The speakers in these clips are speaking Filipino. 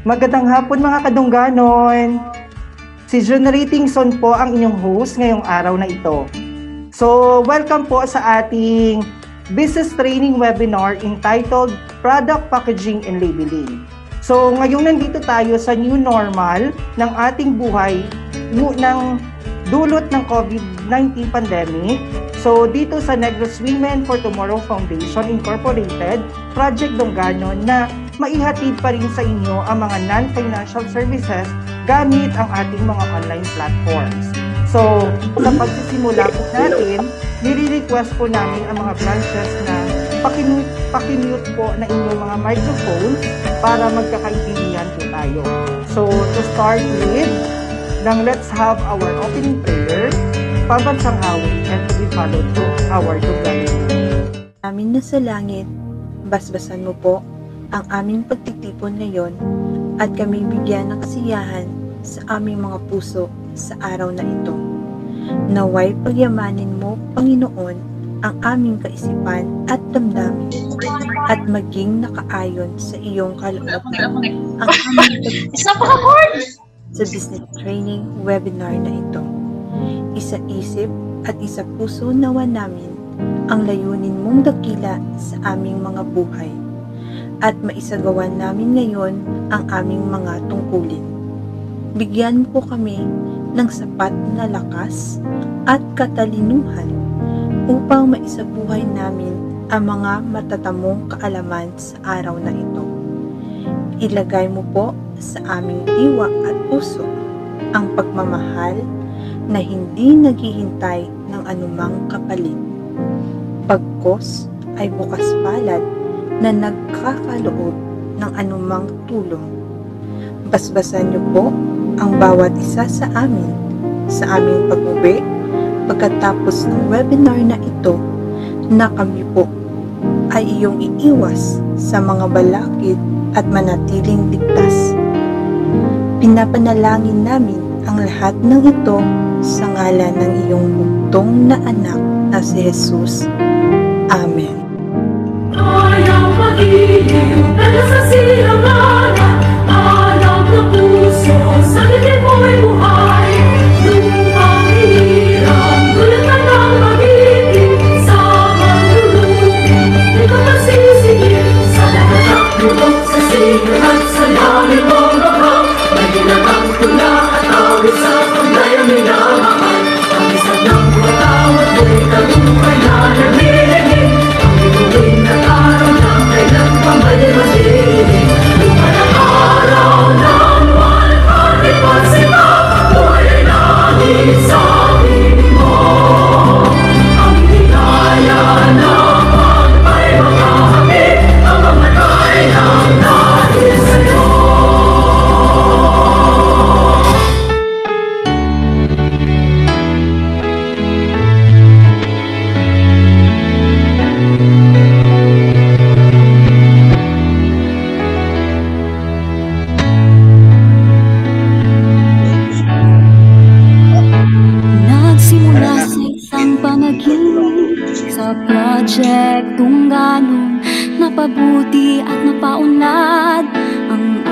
Magandang hapon mga kadungganon! Si Junrey Tingson po ang inyong host ngayong araw na ito. So, welcome po sa ating business training webinar entitled Product Packaging and Labeling. So, ngayong nandito tayo sa new normal ng ating buhay ng dulot ng COVID-19 pandemic. So, dito sa Negros Women for Tomorrow Foundation Incorporated, Project Dungganon na maihatid pa rin sa inyo ang mga non-financial services gamit ang ating mga online platforms. So, sa pagsisimula po natin, nire-request po namin ang mga branches na pakimute po na inyong mga microphones para magkakaintindihan po tayo. So, to start with, let's have our opening prayer, pambansang awit, and to be followed to our Dungganon. Amin na sa langit, basbasan mo po ang aming pagtitipon ngayon at kami bigyan ng kasiyahan sa aming mga puso sa araw na ito. Naway pagyamanin mo, Panginoon, ang aming kaisipan at damdamin at maging nakaayon sa iyong kalooban ang aming pagtitipon sa business training webinar na ito. Isa isip at isa puso nawa namin ang layunin mong dakila sa aming mga buhay at maisagawa namin ngayon ang aming mga tungkulin. Bigyan mo po kami ng sapat na lakas at katalinuhan upang maisabuhay namin ang mga matatamong kaalaman sa araw na ito. Ilagay mo po sa aming diwa at puso ang pagmamahal na hindi naghihintay ng anumang kapalit. Pagkos ay bukas palad na nagkakaloob ng anumang tulong. Basbasan niyo po ang bawat isa sa amin sa aming pag-uwi pagkatapos ng webinar na ito na kami po ay iyong iiwas sa mga balakid at manatiling ligtas. Pinapanalangin namin ang lahat ng ito sa ngalan ng iyong bugtong na anak na si Jesus. Amen. Ayaw mag-iiw, dala sa silanganan, alam ng puso, sa lilim mo'y buhay. Lupang hirang, gulatan ng mag-iiw, sa manlulupin, di ka masisigil. Sa naganak lubog sa silang at sa lalim mong bakang, naginanang tula at awit sa kulay ang minamahal. Ang isang ng watawat mo'y kalupay na nagliligid. Tuwing nag-araw na kailan pa may madilig. Lupa ng araw ng 100% buhay ay langit sa piling mo. Ang higaya naman ay makahamit, ang mamatay ng dahil sa'yo. Sa Project Dungganon, napabuti at napaunlad ang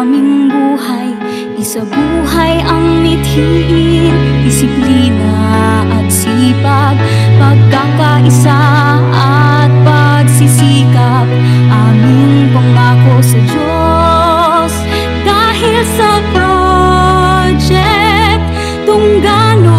aming buhay. Isa buhay ang mithiin, disiplina at sipag, pagkakaisa at pagsisikap. Aming pangako sa Diyos dahil sa Project Dungganon.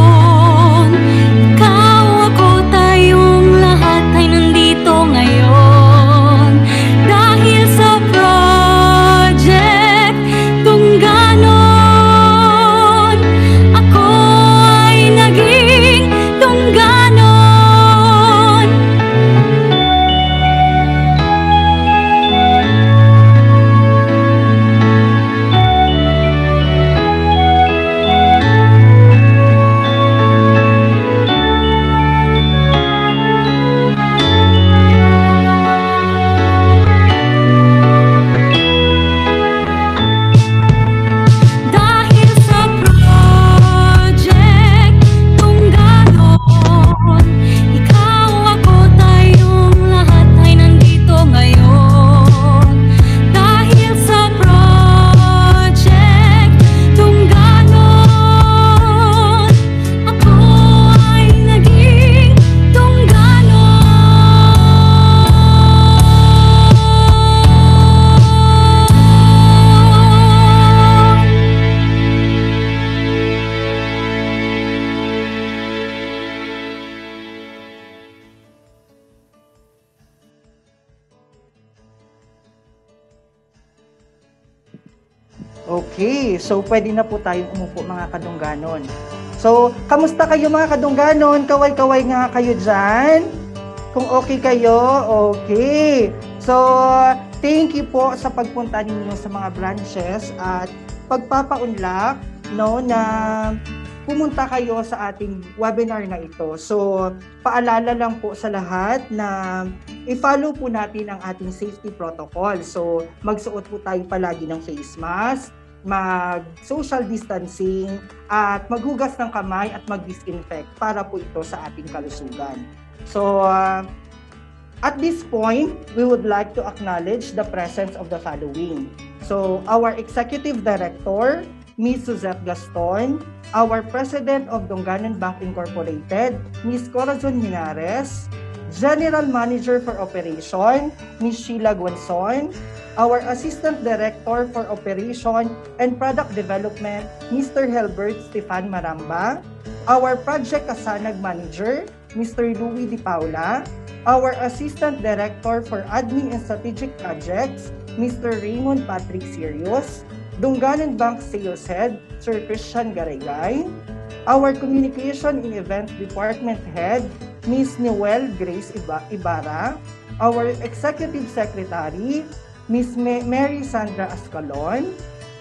Okay, so pwede na po tayong umupo mga kadungganon. So, kamusta kayo mga kadungganon? Kaway-kaway nga kayo dyan? Kung okay kayo, okay. So, thank you po sa pagpunta ninyo sa mga branches at pagpapaunlak, no, na pumunta kayo sa ating webinar na ito. So, paalala lang po sa lahat na i-follow po natin ang ating safety protocol. So, magsuot po tayo palagi ng face mask, mag-social distancing, at maghugas ng kamay at mag-disinfect para po ito sa ating kalusugan. So, at this point, we would like to acknowledge the presence of the following. So, our Executive Director, Ms. Suzette Gaston, our President of Dunganon Bank Incorporated, Ms. Corazon Minares, General Manager for Operation, Ms. Sheila Guanzon, our Assistant Director for Operation and Product Development, Mr. Helbert Stefan Maramba, our Project Kasanag Manager, Mr. Louis Di Paula, our Assistant Director for Admin and Strategic Projects, Mr. Raymond Patrick Sirius, Dunganon Bank Sales Head, Sir Christian Garayay, our Communication and Events Department Head, Ms. Noel Grace Ibarra, our Executive Secretary, Ms. Mary Sandra Ascalon,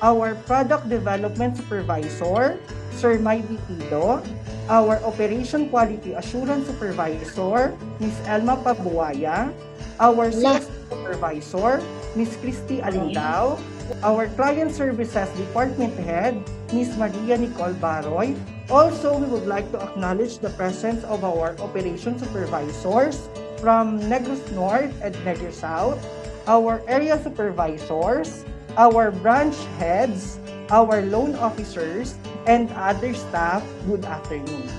our Product Development Supervisor, Sir Maybe Tido, our Operation Quality Assurance Supervisor, Ms. Elma Pabuaya, our Sales Supervisor, Ms. Christy Alindao, our Client Services Department Head, Ms. Maria Nicole Baroy. Also, we would like to acknowledge the presence of our Operation Supervisors from Negros North and Negros South, our Area Supervisors, our Branch Heads, our Loan Officers, and other staff. Good afternoon.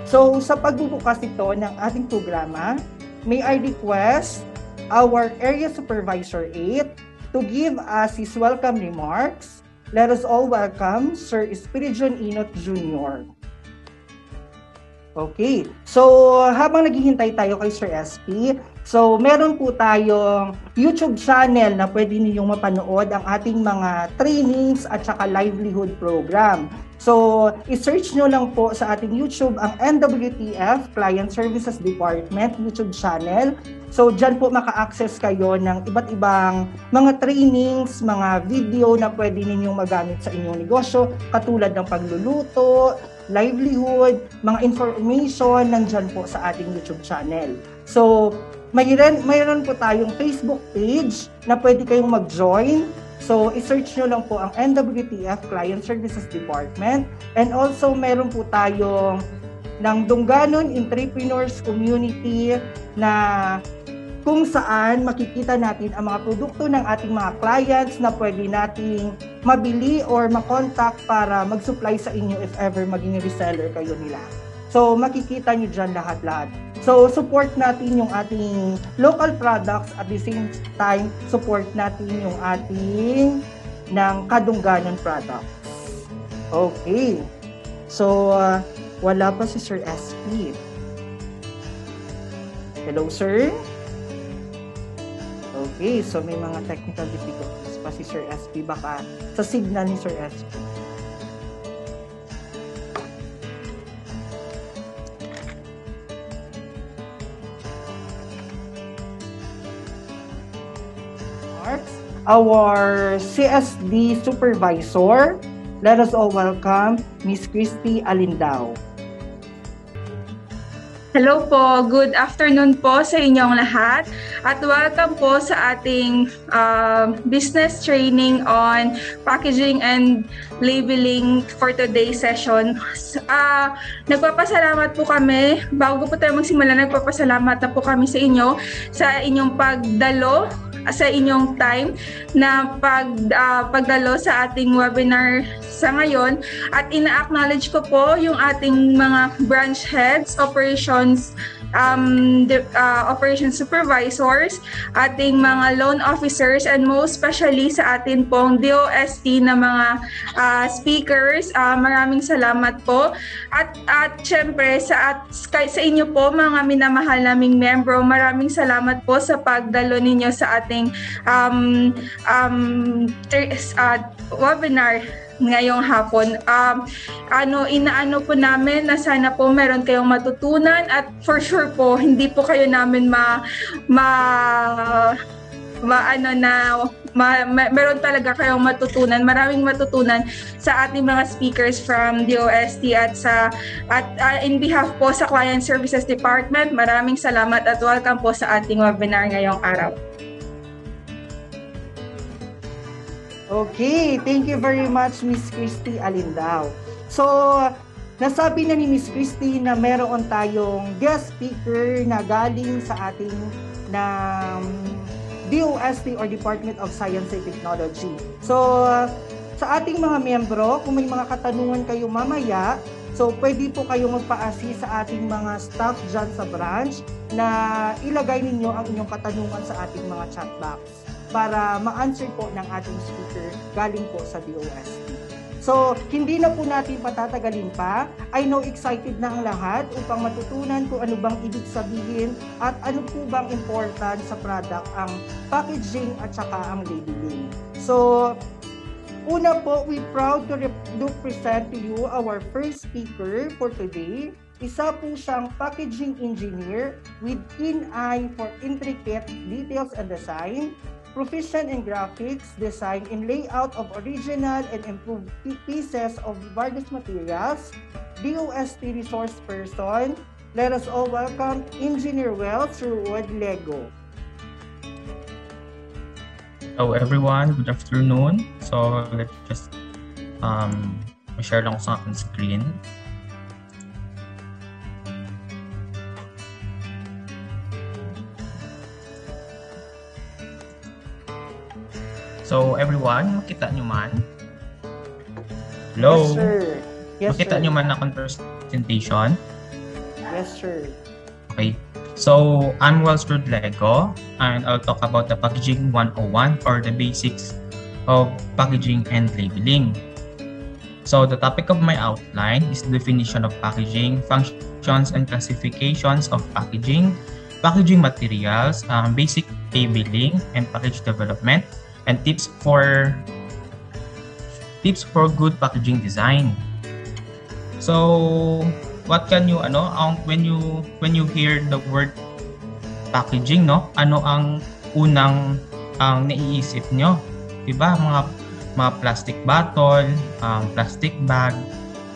So, sa pagbubukas ito ng ating programa, may I request our Area Supervisor 8 to give us his welcome remarks. Let us all welcome Sir Espiridion Inot Jr. Okay, so habang naghihintay tayo kay Sir SP, so meron po tayong YouTube channel na pwede ninyong mapanood ang ating mga trainings at saka livelihood program. So, i-search nyo lang po sa ating YouTube ang NWTF Client Services Department YouTube channel. So, dyan po maka-access kayo ng iba't ibang mga trainings, mga video na pwede ninyong magamit sa inyong negosyo, katulad ng pagluluto, livelihood, mga information nandyan po sa ating YouTube channel. So, mayroon po tayong Facebook page na pwede kayong mag-join. So, i-search nyo lang po ang NWTF Client Services Department. And also, meron po tayong ng Dunganon Entrepreneurs Community na kung saan makikita natin ang mga produkto ng ating mga clients na pwede nating mabili or makontak para mag-supply sa inyo if ever maging reseller kayo nila. So, makikita nyo dyan lahat-lahat. So, support natin yung ating local products at the same time, support natin yung ating ng kadungganon products. Okay. So, wala pa si Sir SP. Hello, sir? Okay, so may mga technical difficulties pa si Sir SP. Baka sa signal ni Sir SP. Our CSD Supervisor, let us all welcome Ms. Christy Alindao. Hello po, good afternoon po sa inyong lahat at welcome po sa ating business training on packaging and labeling for today's session. Nagpapasalamat po kami, bago po tayo magsimula, nagpapasalamat na po kami sa inyo sa inyong pagdalo, sa inyong time na pagdalo sa ating webinar sa ngayon at ina-acknowledge ko po yung ating mga branch heads, operations operation supervisors, ating mga loan officers, and most especially sa atin pong DOST na mga speakers. Maraming salamat po. At syempre sa inyo po mga minamahal naming membro, maraming salamat po sa pagdalo ninyo sa ating webinar ngayong hapon. Inaano po namin na sana po meron kayong matutunan, at for sure po hindi po kayo namin meron talaga kayong matutunan, maraming matutunan sa ating mga speakers from DOST at in behalf po sa Client Services Department, maraming salamat at welcome po sa ating webinar ngayong araw. Okay, thank you very much, Miss Christy Alindao. So, nasabi na ni Miss Christy na meron tayong guest speaker na galing sa ating DOST or Department of Science and Technology. So, sa ating mga miyembro, kung may mga katanungan kayo mamaya, so pwede po kayo magpa-assist sa ating mga staff dyan sa branch na ilagay ninyo ang inyong katanungan sa ating mga chat box para ma-answer po ng ating speaker galing po sa DOST. So, hindi na po natin patatagalin pa. I know excited na ang lahat upang matutunan kung ano bang ibig sabihin at ano po bang important sa product ang packaging at saka ang labeling. So, una po, we're proud to present to you our first speaker for today. Isa po siyang packaging engineer with keen eye for intricate details and design, proficient in graphics, design, and layout of original and improved pieces of various materials, DOST resource person. Let us all welcome Engineer Wells through Wood Lego. Hello everyone, good afternoon. So let's just share lang sa aking screen. So everyone, makita nyo man? Hello? Yes, sir. Yes, makita sir. nyo man akong presentation? Yes, sir. Okay. So I'm Wells through Lego, and I'll talk about the packaging 101 or the basics of packaging and labeling. So the topic of my outline is the definition of packaging, functions and classifications of packaging, packaging materials, basic labeling and package development, and tips for good packaging design. So what can you when you hear the word packaging, no? Ano ang unang naiisip nyo? 'Di ba? Mga plastic bottle, plastic bag,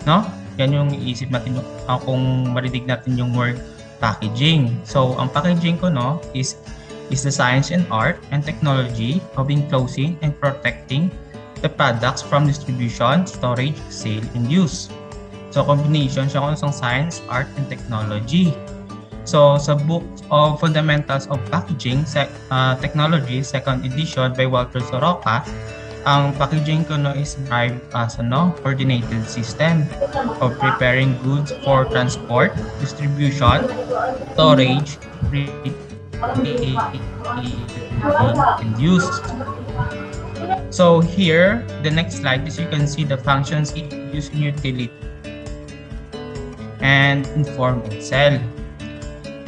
no? Yan yung iisip natin kung marinig natin yung word packaging. So ang packaging ko, no, is the science and art and technology of enclosing and protecting the products from distribution, storage, sale, and use. So combination siya kung isang science, art, and technology. So sa book of Fundamentals of Packaging Technology, 2nd edition by Walter Soroka, ang packaging ko, no, is described as coordinated system of preparing goods for transport, distribution, storage, and use. So here, the next slide is you can see the functions it use in utility and inform and sell.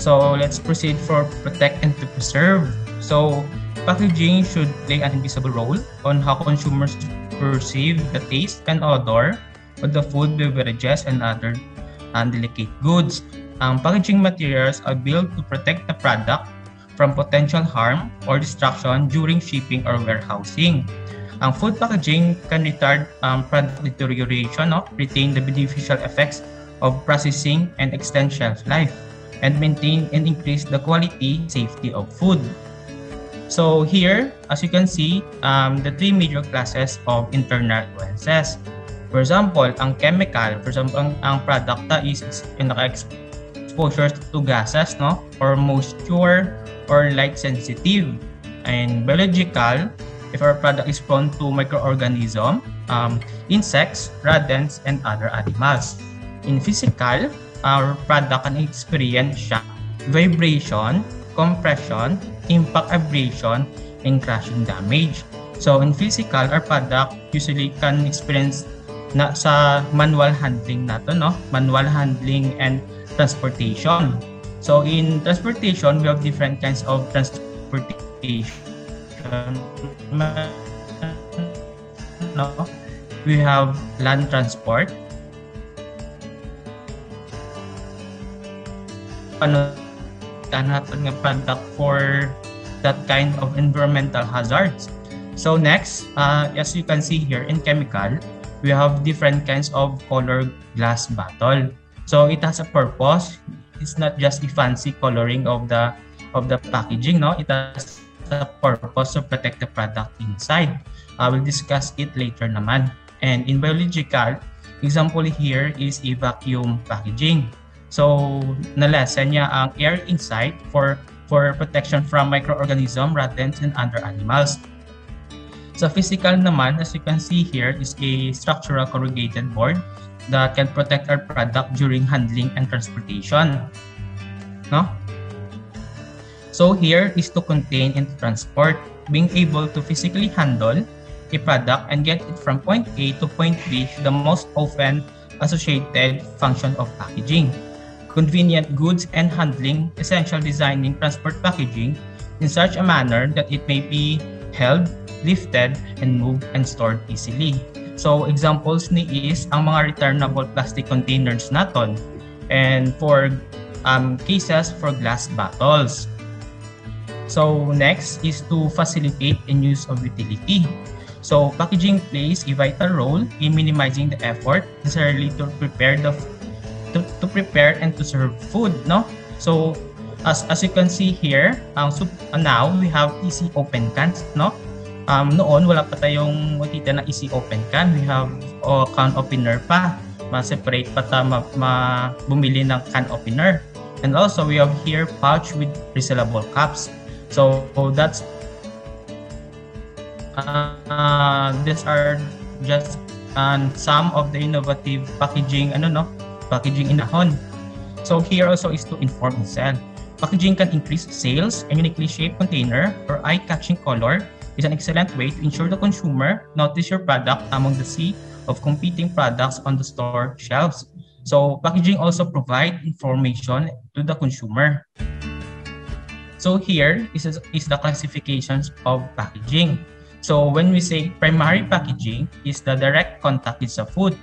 So let's proceed for protect and to preserve. So packaging should play an invisible role on how consumers perceive the taste and odor of the food, beverages, and other delicate goods. Packaging materials are built to protect the product from potential harm or destruction during shipping or warehousing. Food packaging can retard product deterioration, retain the beneficial effects of processing and extend shelf life, and maintain and increase the quality, safety of food. So here, as you can see, the three major classes of internal influences. For example, ang chemical, for example, ang product is exposure to gases, no, or moisture, or light sensitive. And biological, if our product is prone to microorganisms, insects, rodents, and other animals. In physical, our product can experience shock vibration, compression, impact abrasion, and crashing damage. So in physical, our product usually can experience na sa manual handling nato, no? Manual handling and transportation. So in transportation, we have different kinds of transportation. No? We have land transport. Ano natin nga product for that kind of environmental hazards. So next, as you can see here in chemical, we have different kinds of colored glass bottle. So it has a purpose. It's not just the fancy coloring of the packaging, no? It has a purpose to protect the product inside. I will discuss it later naman. And in biological, example here is a vacuum packaging. So nalesen niya ang air inside for protection from microorganisms, rodents, and other animals. Sa physical naman, as you can see here, is a structural corrugated board that can protect our product during handling and transportation. No? So here is to contain and to transport, being able to physically handle a product and get it from point A to point B, the most often associated function of packaging. Convenient goods and handling, essential designing transport packaging in such a manner that it may be held, lifted, and moved and stored easily. So examples ni is ang mga returnable plastic containers naton and for cases for glass bottles. So next is to facilitate and use of utility. So packaging plays a vital role in minimizing the effort necessarily to prepare and to serve food, no? So as you can see here, now we have easy open cans, no? Noon wala pa tayong makita na easy open can. We have can opener pa. Ma-separate pa ta bumili ng can opener. And also we have here pouch with resealable caps. So that's these are just some of the innovative packaging packaging in ahon. So here also is to inform and sell. Packaging can increase sales. A uniquely shaped container or eye-catching color is an excellent way to ensure the consumer notice your product among the sea of competing products on the store shelves. So packaging also provide information to the consumer. So here is the classifications of packaging. So when we say primary packaging is the direct contact with the food.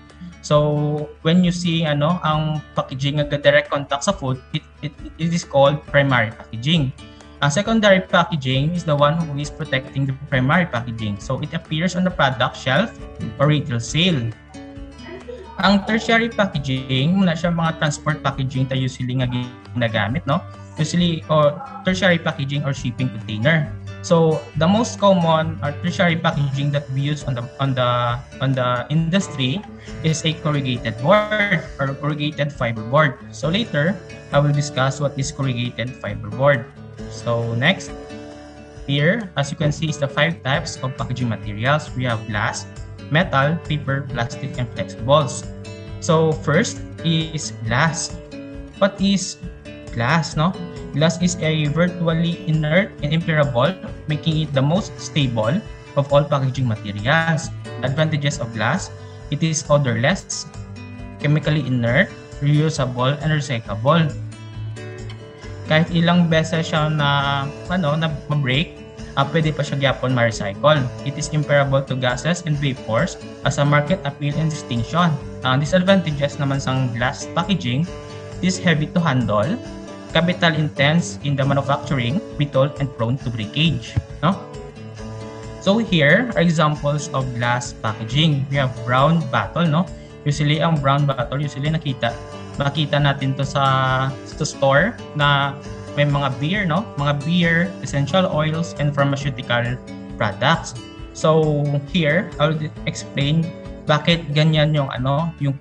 So when you see ang packaging ng direct contact sa food, it is called primary packaging. Secondary packaging is the one who is protecting the primary packaging. So it appears on the product shelf or retail sale. Ang tertiary packaging, muna siya mga transport packaging tayo usually nga ginagamit, no? Usually tertiary packaging or shipping container. So the most common tertiary packaging that we use on the industry is a corrugated board or corrugated fiber board. So later I will discuss what is corrugated fiber board. So next, here as you can see is the 5 types of packaging materials. We have glass, metal, paper, plastic, and flexibles. So first is glass. What is glass, no? Glass is a virtually inert and impermeable, making it the most stable of all packaging materials. Advantages of glass: it is odorless, chemically inert, reusable, and recyclable. Kahit ilang beses siya na ma-break, pwede pa siya gyapon ma-recycle. It is impermeable to gases and vapors as a market appeal and distinction. Disadvantages naman sa glass packaging is heavy to handle, capital intense in the manufacturing, brittle, and prone to breakage. No? So here are examples of glass packaging. We have brown bottle, no? Usually ang brown bottle makita natin to sa store na may mga beer, no? Mga beer, essential oils, and pharmaceutical products. So here I'll explain bakit ganyan yung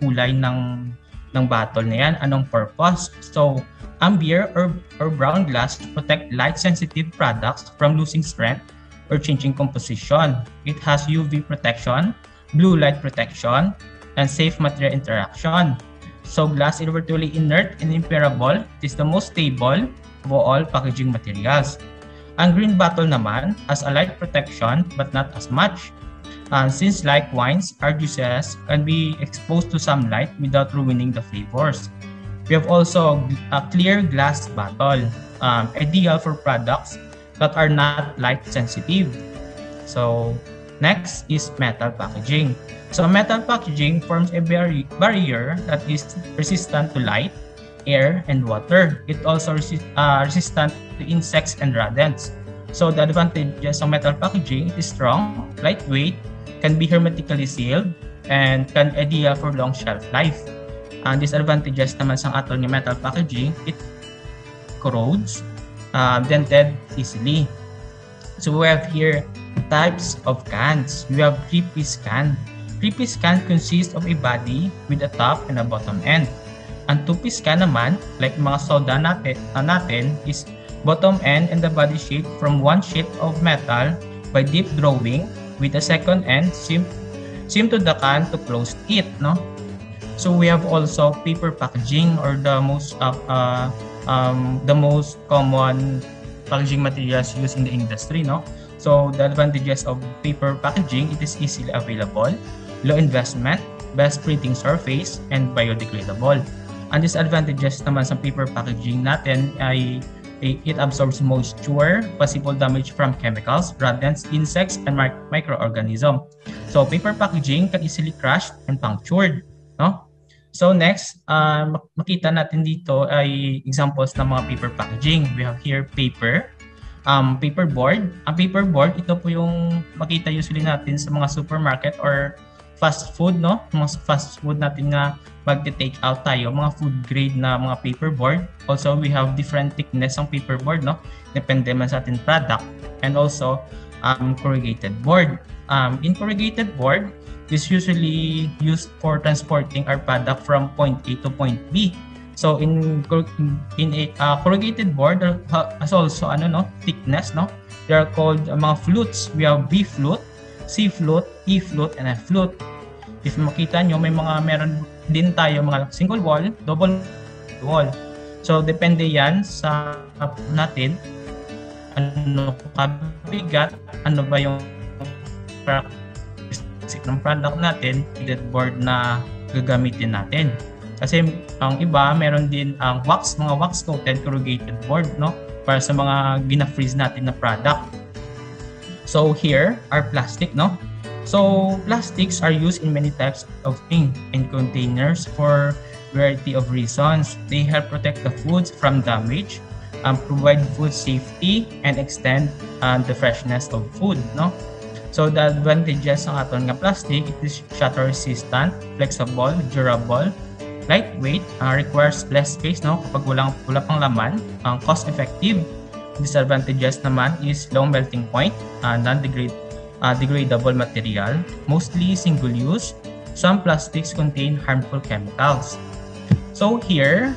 kulay ng bottle na yan, anong purpose. So ang beer or brown glass protect light-sensitive products from losing strength or changing composition. It has UV protection, blue light protection, and safe material interaction. So glass is virtually inert and impermeable. It is the most stable of all packaging materials. Ang green bottle naman has a light protection but not as much. Since like wines or juices can be exposed to some light without ruining the flavors. We have also a clear glass bottle, ideal for products that are not light sensitive. So next is metal packaging. So metal packaging forms a barrier that is resistant to light, air, and water. It also resistant to insects and rodents. So the advantages of metal packaging, it is strong, lightweight, can be hermetically sealed, and can ideal for long shelf life. Ang disadvantages naman sa atong metal packaging, it corrodes, dented easily. So we have here types of cans. We have 3-piece can. 3-piece can consists of a body with a top and a bottom end. Ang 2-piece can naman, like mga soda natin is bottom end and the body shape from one sheet of metal by deep drawing with the second end seam to the can to close it, no? So we have also paper packaging, or the most common packaging materials used in the industry, no? So the advantages of paper packaging, it is easily available, low investment, best printing surface, and biodegradable. Ang disadvantages naman sa paper packaging natin ay it absorbs moisture, possible damage from chemicals, rodents, insects, and microorganisms. So paper packaging can easily crushed and punctured, no? So next, makita natin dito ay examples ng mga paper packaging. We have here paper, paperboard. Ang paperboard, ito po yung makita usually natin sa mga supermarket or fast food, no? Mga fast food natin na mag-take out tayo, mga food grade na mga paperboard. Also, we have different thickness ng paperboard, no? Depende man sa ating product. And also, corrugated board. In corrugated board, is usually used for transporting our product from point A to point B. So in a corrugated board, there has also thickness, no? They are called mga flutes. We have B flute, C flute, E flute, and F flute. If makita nyo, meron din tayo mga single wall, double wall. So depende yan sa natin, ano kabigat, ano ba yung characteristic ng product natin, corrugated board na gagamitin natin. Kasi ang iba, meron din ang mga wax coated corrugated board, no? Para sa mga gina-freeze natin na product. So here are plastic, no? So plastics are used in many types of things in containers for variety of reasons. They help protect the foods from damage, provide food safety, and extend the freshness of food, no? So the advantages ng aton nga plastic, it is shatter resistant, flexible, durable, lightweight, requires less space, no? Kapag wala pang laman, cost effective. Disadvantages naman is low melting point, degradable material, mostly single use. Some plastics contain harmful chemicals. So here,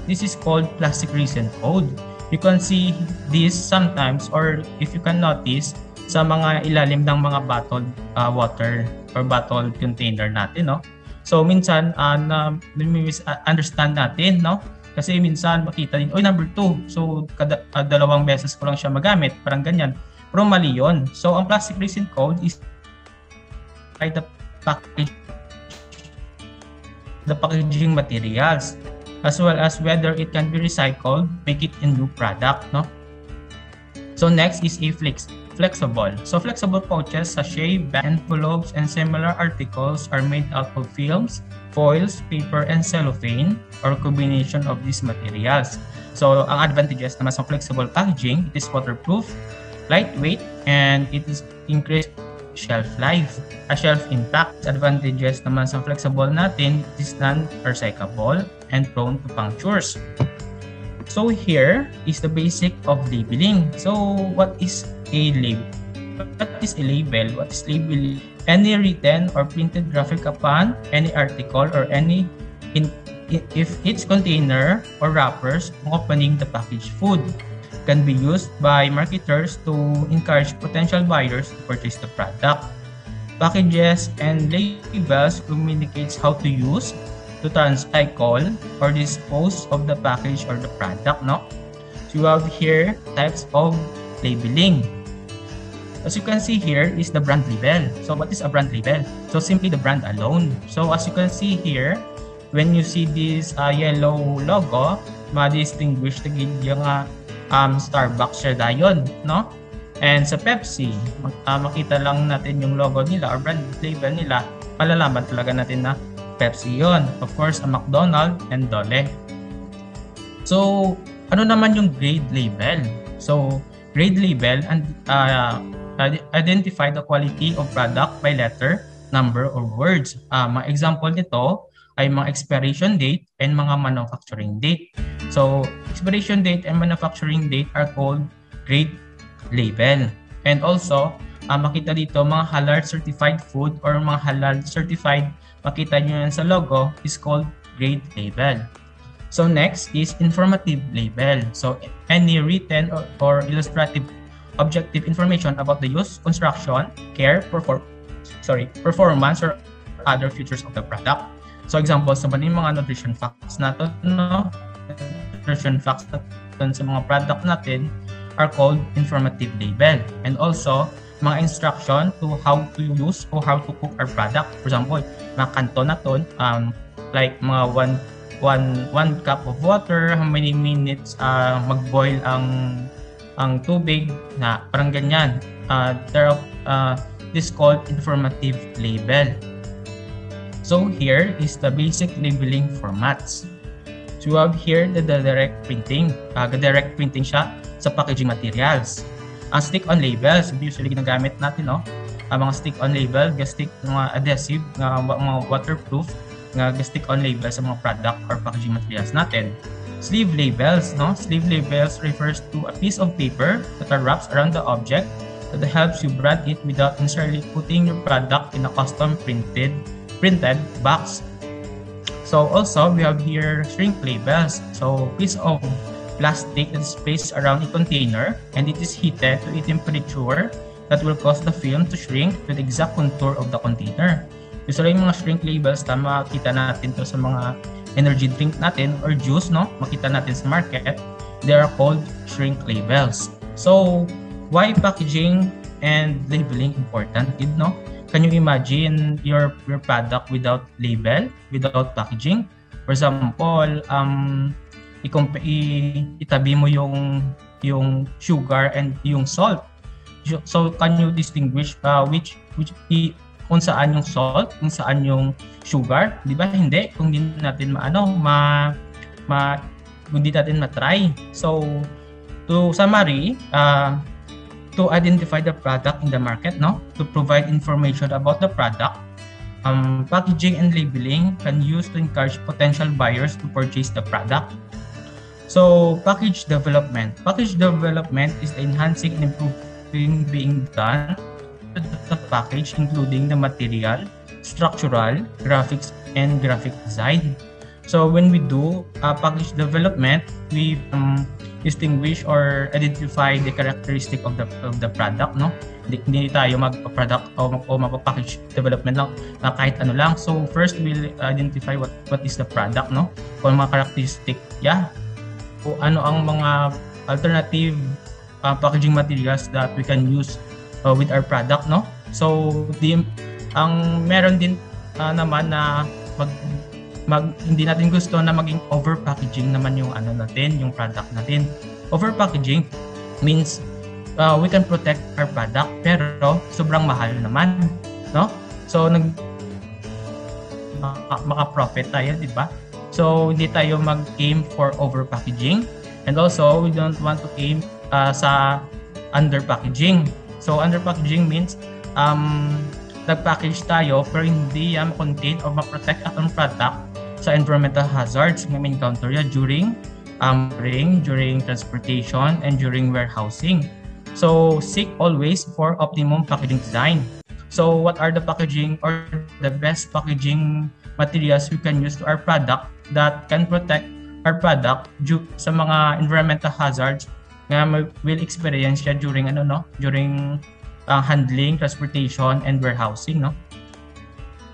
this is called plastic resin code. You can see this sometimes, or if you can notice, sa mga ilalim ng mga bottled water or bottled container natin, no? So minsan understand natin, no? Kasi minsan makita din, number 2. So dalawang beses ko lang siya magamit, parang ganyan. Pero mali yun. So ang plastic resin code is the packaging materials, as well as whether it can be recycled, make it a new product, no? So next is a flexible. So flexible pouches, sachet, envelopes, and similar articles are made out of films, foils, paper, and cellophane, or combination of these materials. So ang advantages naman sa flexible packaging, it is waterproof, lightweight, and it is increased shelf life, shelf intact. Advantages naman sa flexible natin, it is non-recyclable and prone to punctures. So here is the basic of labeling. So what is a label? What is a label? What is labeling? Any written or printed graphic upon any article or any if its container or wrappers accompanying the packaged food can be used by marketers to encourage potential buyers to purchase the product. Packages and labels communicates how to use, to recycle, or dispose of the package or the product, no? So you have here types of labeling. As you can see here is the brand label. So what is a brand label? So simply the brand alone. So as you can see here, when you see this yellow logo, ma-distinguish na yung Starbucks siya dayon, no? And sa Pepsi, makita lang natin yung logo nila or brand label nila, palalaman talaga natin na Pepsi yon. Of course, ang McDonald's and Dole. So, ano naman yung grade label? So, grade label and identify the quality of product by letter, number, or words. Mga example nito ay mga expiration date and mga manufacturing date. So, expiration date and manufacturing date are called grade label. And also, makita dito mga halal certified food or mga halal certified, makita nyo yan sa logo, is called grade label. So next is informative label. So any written or illustrative objective information about the use, construction, care, performance, or other features of the product. So examples naman yung mga nutrition facts natin, no? Nutrition facts natin sa mga product natin are called informative label. And also, mga instruction to how to use or how to cook our product. For example, mga kanto natin, like mga 1 cup of water, how many minutes mag-boil ang tubig, na parang ganyan. This called informative label. So here is the basic labeling formats. So you have here the direct printing. Direct printing siya sa packaging materials. Ang stick-on labels, usually ginagamit natin, no? Ang mga stick-on label, stick mga adhesive, mga waterproof, stick-on labels sa mga product or packaging materials natin. Sleeve labels, no? Sleeve labels refers to a piece of paper that wraps around the object that helps you brand it without necessarily putting your product in a custom printed box. So also we have here shrink labels. So piece of plastic that is placed around a container and it is heated to a temperature that will cause the film to shrink to the exact contour of the container. Usually yung mga shrink labels na makita natin to sa mga energy drink natin or juice, no? Makita natin sa market, they are called shrink labels. So why packaging and labeling important, no? Can you imagine your product without label, without packaging? For example, itabi mo yung sugar and yung salt. So can you distinguish which kung saan yung salt, kung saan yung sugar? Di ba? Hindi. Kung hindi natin kung hindi natin matry. So to summary, to identify the product in the market, no? To provide information about the product, packaging and labeling can use to encourage potential buyers to purchase the product. So, package development. Package development is the enhancing and improving being done with the package, including the material, structural, graphics, and graphic design. So, when we do package development, we distinguish or identify the characteristic of the product, no? Hindi tayo mag-product o mag-package development lang na kahit ano lang. So first we'll identify what is the product, no? Kung mga characteristic, o ano ang mga alternative packaging materials that we can use with our product, no? So ang meron din naman na hindi natin gusto na maging over packaging naman yung natin, yung product natin. Over packaging means we can protect our product pero sobrang mahal naman, no? So maka-profit tayo, di ba? So hindi tayo mag-aim for over packaging, and also we don't want to aim sa under packaging. So under packaging means nag-package tayo pero hindi ma-contain or ma-protect ang product sa environmental hazards na may encounter during transportation and during warehousing. So seek always for optimum packaging design. So what are the packaging or the best packaging materials we can use to our product that can protect our product sa mga environmental hazards na will experience during handling, transportation, and warehousing, no?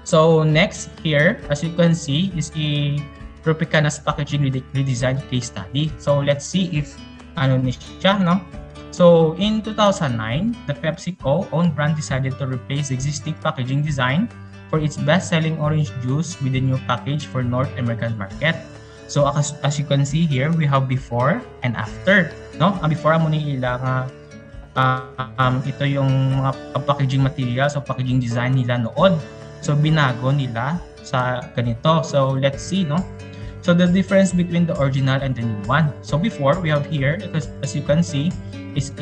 So next here, as you can see, is a Tropicana's packaging redesign case study. So let's see if ano ni siya, no? So, in 2009, the PepsiCo owned brand decided to replace the existing packaging design for its best-selling orange juice with a new package for North American market. So, as you can see here, we have before and after, no? Ang before mo ni ila ito yung mga packaging materials o packaging design nila noon. So, binago nila sa ganito. So, let's see, no? So, the difference between the original and the new one. So, before, we have here, as you can see, is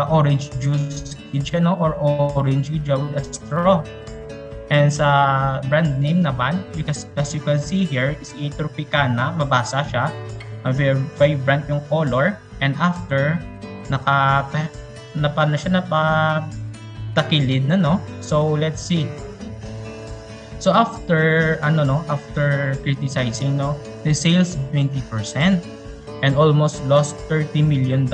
orange juice no? Or orange juice with a straw. And sa brand name naman, because as you can see here, is a Tropicana, mabasa siya. Very vibrant yung color. And after, napatakilid na, no? So, let's see. So, after criticizing, no, the sales 20% and almost lost $30 million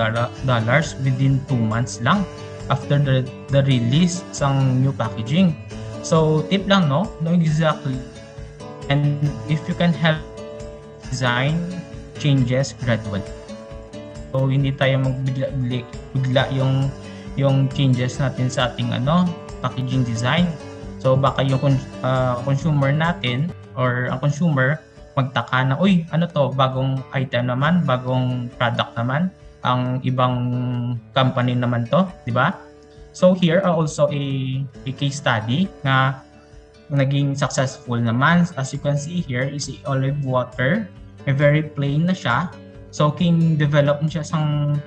within 2 months lang after the release ng new packaging. So, tip lang, no exactly. And if you can help design changes gradually. So, hindi tayo magbigla yung changes natin sa ating packaging design. So, baka yung consumer natin or ang consumer magtaka na, uy, ano to, bagong item naman, bagong product naman, ang ibang company naman to, di ba? So here are also a case study na naging successful naman. As you can see here is a olive water, very plain na siya. So king develop siya sang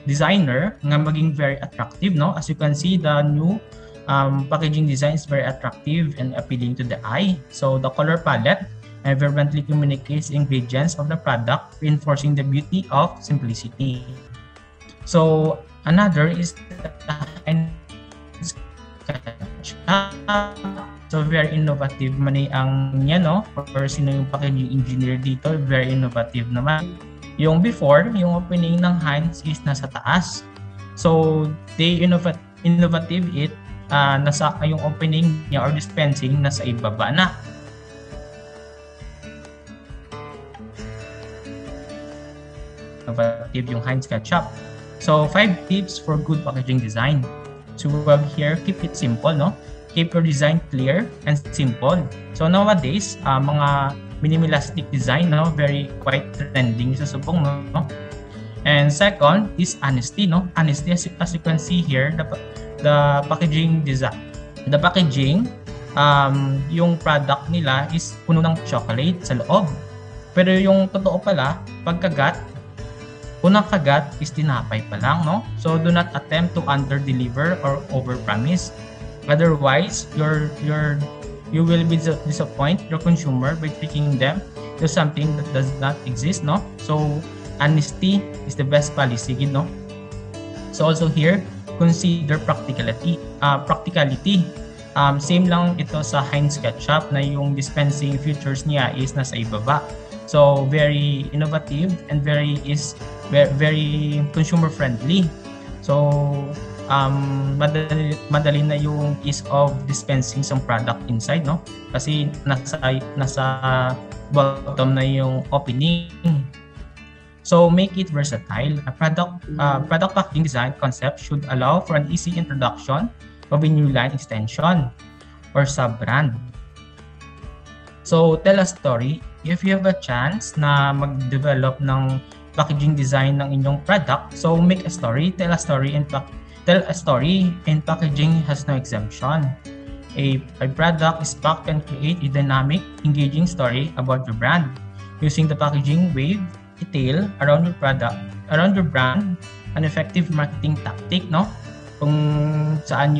designer nga maging very attractive, no? As you can see, the new packaging design is very attractive and appealing to the eye. So the color palette vibrantly communicates ingredients of the product, reinforcing the beauty of simplicity. So another is the so very innovative man ang niya, no? Or sino yung packaging engineer dito, very innovative naman. Yung before, yung opening ng Heinz is nasa taas. So they innovative it, nasa yung opening niya or dispensing nasa ibaba na. Innovative yung Heinz ketchup. So 5 tips for good packaging design. So we have here, keep it simple, no? Keep your design clear and simple. So nowadays, mga minimalistic design, no, very quite trending sa subong, no? And second is honesty, no? Honesty, as you can see here, the packaging design, the packaging, yung product nila is puno ng chocolate sa loob. Pero yung totoo pala, pagkagat, unang kagat is tinapay pa lang, no? So do not attempt to under-deliver or over-promise. Otherwise, you will be disappoint your consumer by treating them to something that does not exist, no? So honesty is the best policy, no? So also here, consider practicality. Same lang ito sa Heinz ketchup na yung dispensing features niya is nasa ibaba. So very innovative and very consumer friendly. So madali na yung ease of dispensing some product inside, no? Kasi nasa bottom na yung opening. So make it versatile. A product packaging design concept should allow for an easy introduction of a new line extension or sub-brand. So tell a story. If you have a chance na mag-develop ng packaging design ng inyong product, so make a story, tell a story, and packaging has no exemption. A product is packed and create a dynamic, engaging story about your brand. Using the packaging wave detail around your product, around your brand, an effective marketing tactic, no? Kung saan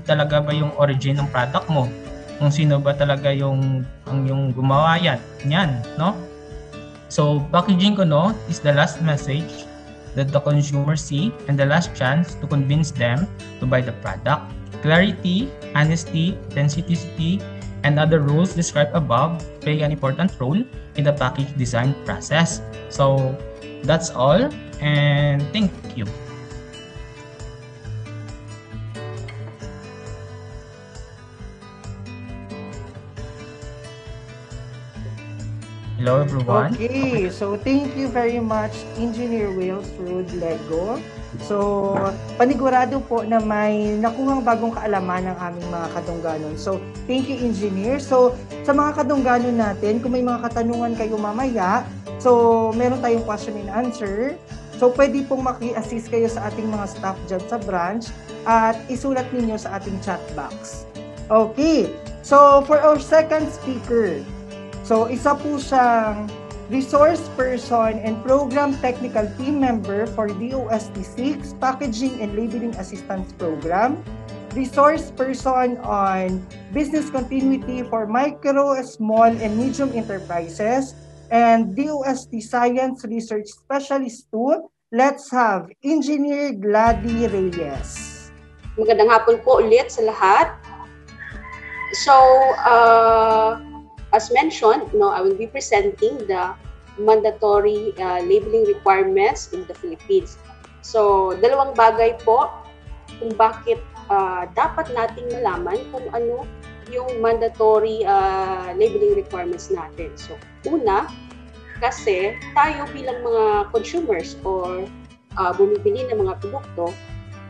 talaga ba yung origin ng product mo, kung sino ba talaga yung gumawa yan, no? So packaging ko, no, is the last message that the consumer see and the last chance to convince them to buy the product. Clarity, honesty, authenticity, and other rules described above play an important role in the package design process. So that's all, and thank you. Hello everyone. Okay, so thank you very much, Engineer Wales Road Lego. So, panigurado po na may nakuhang bagong kaalaman ng aming mga kadungganon. So, thank you, Engineer. So, sa mga kadungganon natin, kung may mga katanungan kayo mamaya, so, meron tayong question and answer. So, pwede pong maki-assist kayo sa ating mga staff dyan sa branch at isulat ninyo sa ating chat box. Okay, so for our second speaker, so, isa po siyang resource person and program technical team member for DOST 6 Packaging and Labeling Assistance Program, resource person on business continuity for micro, small, and medium enterprises, and DOST Science Research Specialist 2. Let's have Engineer Glady Reyes. Magandang hapon po ulit sa lahat. So, as mentioned, I will be presenting the mandatory labeling requirements in the Philippines. So, dalawang bagay po kung bakit dapat nating malaman kung ano yung mandatory labeling requirements natin. So, una, kasi tayo bilang mga consumers or bumibili ng mga produkto,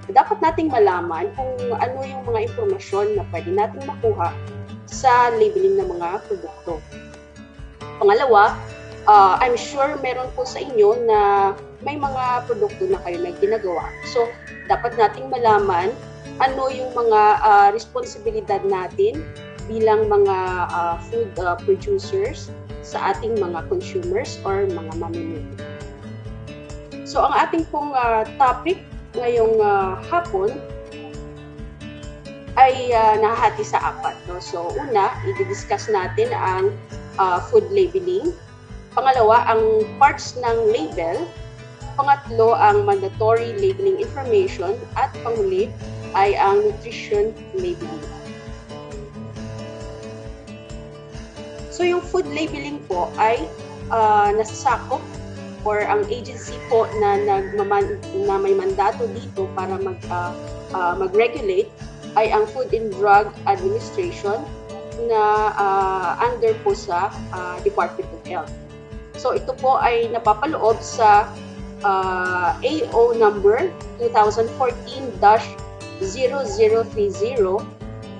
dapat nating malaman kung ano yung mga impormasyon na pwede nating makuha sa labeling ng mga produkto. Pangalawa, I'm sure meron po sa inyo na may mga produkto na kayo na ginagawa. So, dapat nating malaman ano yung mga responsibilidad natin bilang mga food producers sa ating mga consumers or mga mamimili. So, ang ating pong topic ngayong hapon ay nahahati sa apat. So, una, i-discuss natin ang food labeling. Pangalawa, ang parts ng label. Pangatlo, ang mandatory labeling information. At panghuli ay ang nutrition labeling. So, yung food labeling po ay nasasakop or ang agency po na may mandato dito para mag-regulate ay ang Food and Drug Administration na under po sa Department of Health. So ito po ay napapaloob sa AO number 2014-0030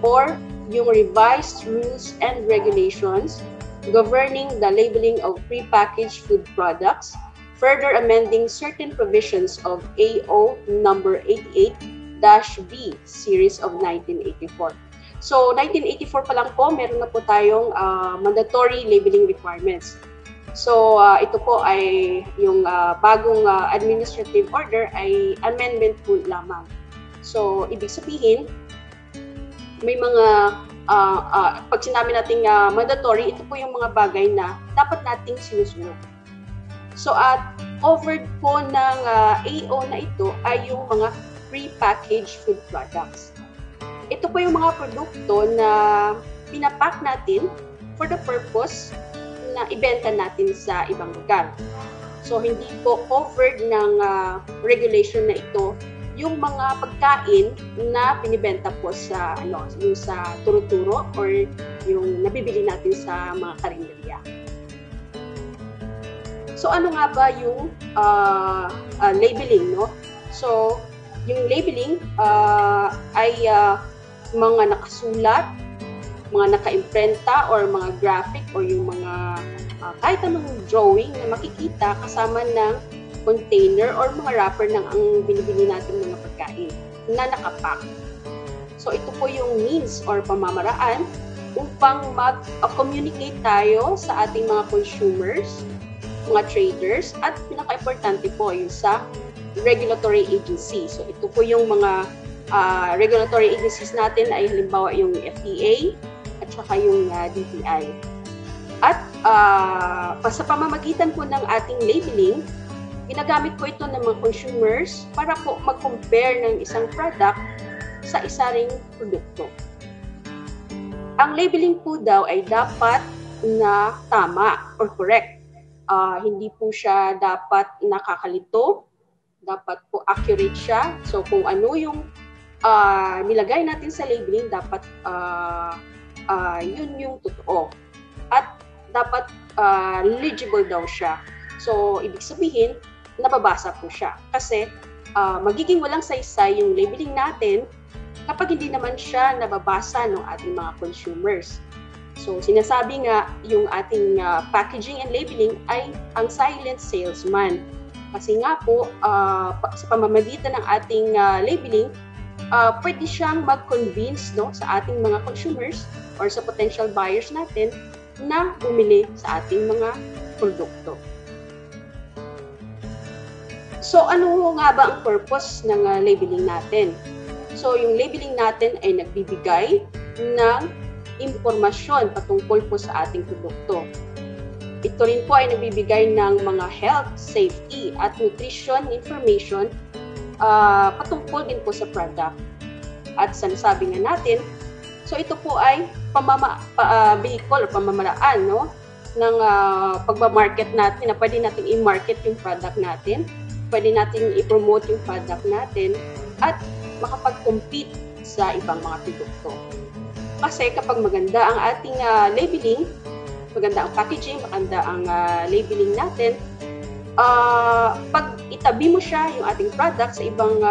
or yung revised rules and regulations governing the labeling of prepackaged food products, further amending certain provisions of AO number 88-B series of 1984. So 1984 pa lang po, meron na po tayong mandatory labeling requirements. So ito po ay yung bagong administrative order ay amendment po lamang. So ibig sabihin, may mga pag sinabi nating mandatory, ito po yung mga bagay na dapat nating sinusunod. So covered po ng AO na ito ay yung mga prepackaged food products. Ito po yung mga produkto na pinapack natin for the purpose na ibenta natin sa ibang lugar. So hindi po covered ng regulation na ito yung mga pagkain na binibenta po sa yung sa turo-turo or yung nabibili natin sa mga karinderya. So ano nga ba yung labeling, no? So yung labeling ay mga nakasulat, mga naka-imprenta or mga graphic or yung mga kahit anong drawing na makikita kasama ng container or mga wrapper ng ang binibili natin mga pagkain na nakapack. So ito po yung means or pamamaraan upang mag-communicate tayo sa ating mga consumers, mga traders, at pinaka-importante po yung sa regulatory agency. So ito po yung mga regulatory agencies natin ay halimbawa yung FDA at saka yung DTI. At sa pamamagitan po ng ating labeling, ginagamit po ito ng mga consumers para po mag-compare ng isang product sa isa ring produkto. Ang labeling po daw ay dapat na tama or correct. Hindi po siya dapat nakakalito, dapat po accurate siya. So kung ano yung nilagay natin sa labeling, dapat yun yung totoo. At dapat legible daw siya. So, ibig sabihin, nababasa po siya. Kasi, magiging walang saysay yung labeling natin kapag hindi naman siya nababasa ng ating mga consumers. So, sinasabi nga, yung ating packaging and labeling ay ang silent salesman. Kasi nga po, sa pamamagitan ng ating labeling, pwede siyang mag-convince, no, sa ating mga consumers or sa potential buyers natin na bumili sa ating mga produkto. So, ano nga ba ang purpose ng labeling natin? So, yung labeling natin ay nagbibigay ng impormasyon patungkol po sa ating produkto. Ito rin po ay nagbibigay ng mga health, safety, at nutrition information patungkol din po sa product. At sinasabi nga natin, so ito po ay vehicle o pamamaraan, no, ng pagmamarket natin, na pwede natin i-market yung product natin, pwede natin i-promote yung product natin, at makapag-compete sa ibang mga produkto. Kasi kapag maganda ang ating labeling, maganda ang packaging, maganda ang labeling natin, pag itabi mo siya, yung ating product, sa ibang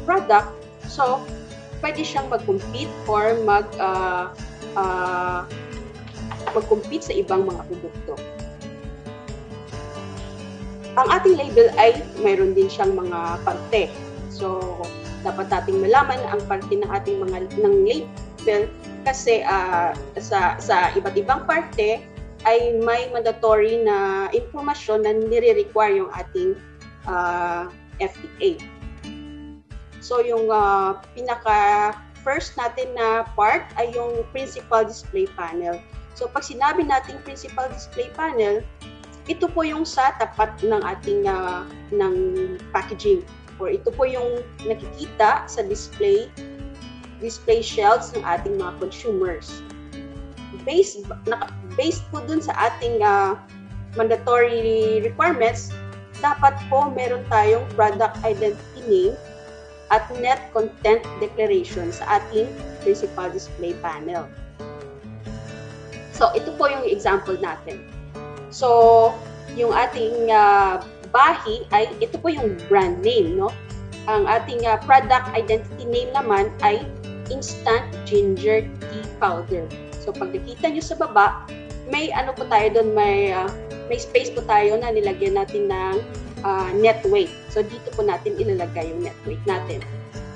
product, so pwede siyang mag-compete or mag-compete sa ibang mga produkto. Ang ating label ay mayroon din siyang mga parte. So, dapat nating malaman ang parte ng ating ng label kasi sa iba't ibang parte ay may mandatory na impormasyon na nire-require yung ating FDA. So, yung pinaka-first natin na part ay yung principal display panel. So, pag sinabi nating principal display panel, ito po yung sa tapat ng ating ng packaging, or ito po yung nakikita sa display shelves ng ating mga consumers. Based po dun sa ating mandatory requirements, dapat po meron tayong product identity name at net content declaration sa ating principal display panel. So, ito po yung example natin. So, yung ating bahi ay, ito po yung brand name, no? Ang ating product identity name naman ay Instant Ginger Tea Powder. So, pag nakita nyo sa baba, may ano po tayo doon, may space po tayo na nilagyan natin ng net weight. So, dito po natin ilalagay yung net weight natin.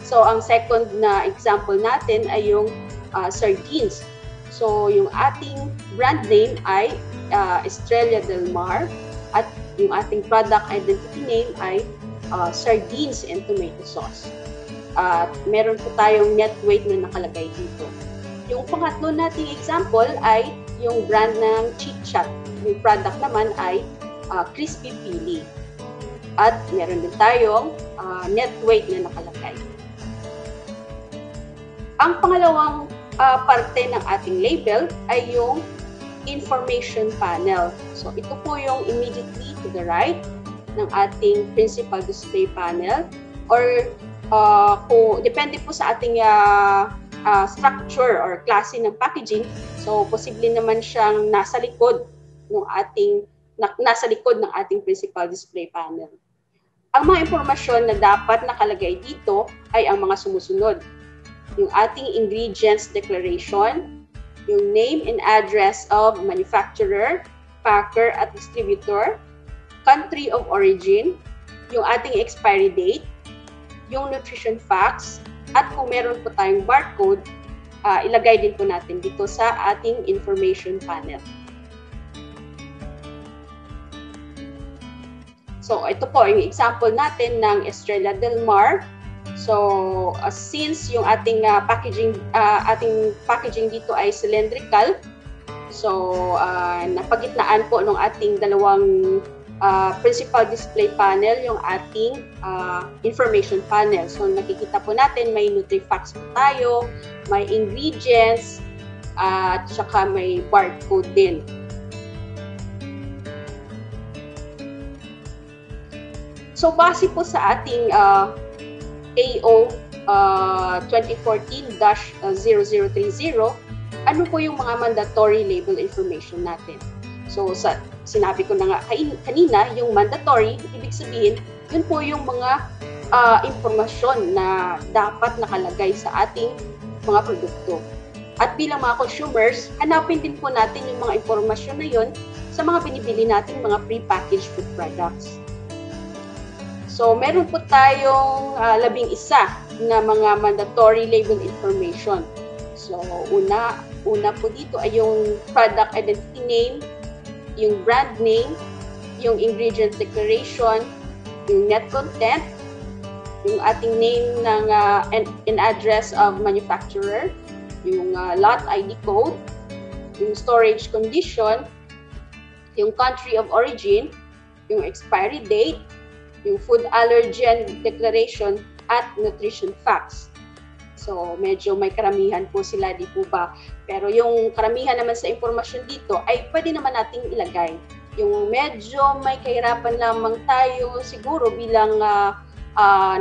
So, ang second na example natin ay yung sardines. So, yung ating brand name ay Estrella Del Mar, at yung ating product identity name ay Sardines and Tomato Sauce. At meron po tayong net weight na nakalagay dito. Yung pangatlo nating example ay yung brand ng Chit Chat. Yung product naman ay Crispy Pili. At meron din tayong net weight na nakalagay. Ang pangalawang parte ng ating label ay yung information panel. So, ito po yung immediately to the right ng ating principal display panel, or depende po sa ating structure or klase ng packaging. So, posible naman siyang nasa likod ng ating principal display panel. Ang mga impormasyon na dapat nakalagay dito ay ang mga sumusunod. Yung ating ingredients declaration, yung name and address of manufacturer, packer at distributor, country of origin, yung ating expiry date, yung nutrition facts, at kung meron po tayong barcode, ilagay din po natin dito sa ating information panel. So, ito po yung example natin ng Estrella Del Mar. So, since yung ating packaging dito ay cylindrical, so napagitnaan po ng ating dalawang principal display panel yung ating information panel. So, nakikita po natin may Nutrifacts po tayo, may ingredients, at saka may barcode din. So, base po sa ating AO 2014-0030, ano po yung mga mandatory label information natin? So sinabi ko na nga kanina, yung mandatory, ibig sabihin, yun po yung mga impormasyon na dapat nakalagay sa ating mga produkto. At bilang mga consumers, hanapin din po natin yung mga impormasyon na yun sa mga binibili nating mga pre-packaged food products. So, meron po tayong 11 na mga mandatory label information. So, una po dito ay yung product identity name, yung brand name, yung ingredient declaration, yung net content, yung ating name ng and address of manufacturer, yung lot ID code, yung storage condition, yung country of origin, yung expiry date, yung food allergen declaration, at nutrition facts. So, medyo may karamihan po sila, di po ba? Pero yung karamihan naman sa impormasyon dito ay pwede naman nating ilagay. Yung medyo may kahirapan lamang tayo siguro bilang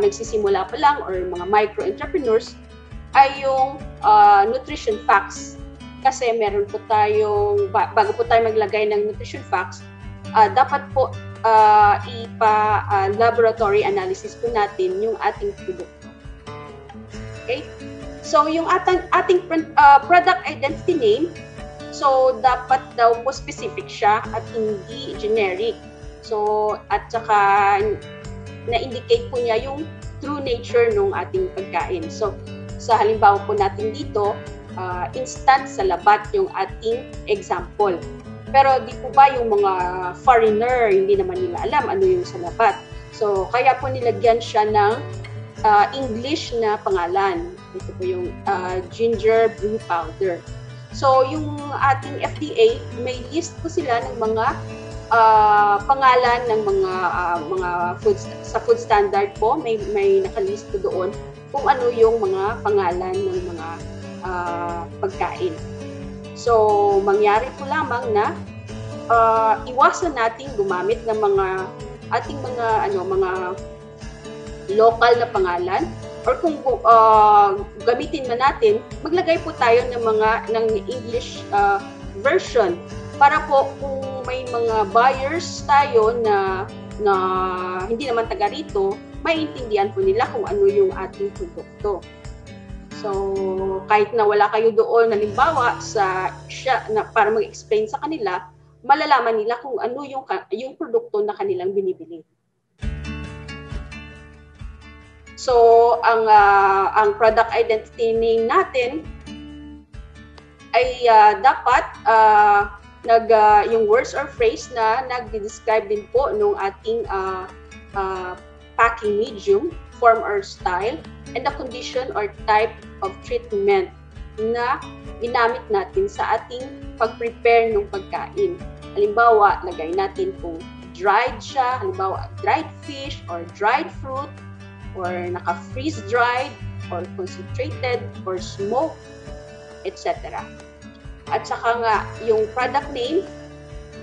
nagsisimula pa lang or mga micro-entrepreneurs ay yung nutrition facts. Kasi meron po tayong, bago po tayo maglagay ng nutrition facts, dapat po laboratory analysis po natin yung ating produkto. Okay? So, yung ating product identity name, so dapat daw po specific siya at hindi generic. So, at saka na-indicate po niya yung true nature ng ating pagkain. So, sa halimbawa po natin dito, instant sa labat yung ating example. Pero di po ba yung mga foreigner, hindi naman nila alam ano yung sa labat. So, kaya po nilagyan siya ng English na pangalan. Ito po yung ginger brew powder. So, yung ating FDA, may list po sila ng mga pangalan ng mga sa food standard po. May nakalist po doon kung ano yung mga pangalan ng mga pagkain. So, mangyari po lamang na iwasan nating gumamit ng mga ating mga local na pangalan, or kung gamitin man natin, maglagay po tayo ng English version para po kung may mga buyers tayo na hindi naman taga rito, maiintindihan po nila kung ano yung ating produkto. So, kahit na wala kayo doon, halimbawa, para mag-explain sa kanila, malalaman nila kung ano yung produkto na kanilang binibili. So, ang product identity name natin ay dapat yung words or phrase na nag-describe din po nung ating packing medium, form or style, and the condition or type of treatment na ginamit natin sa ating pag-prepare ng pagkain. Halimbawa, lagay natin kung dried siya, halimbawa dried fish or dried fruit, or naka-freeze dried, or concentrated, or smoked, etc. At saka nga, yung product name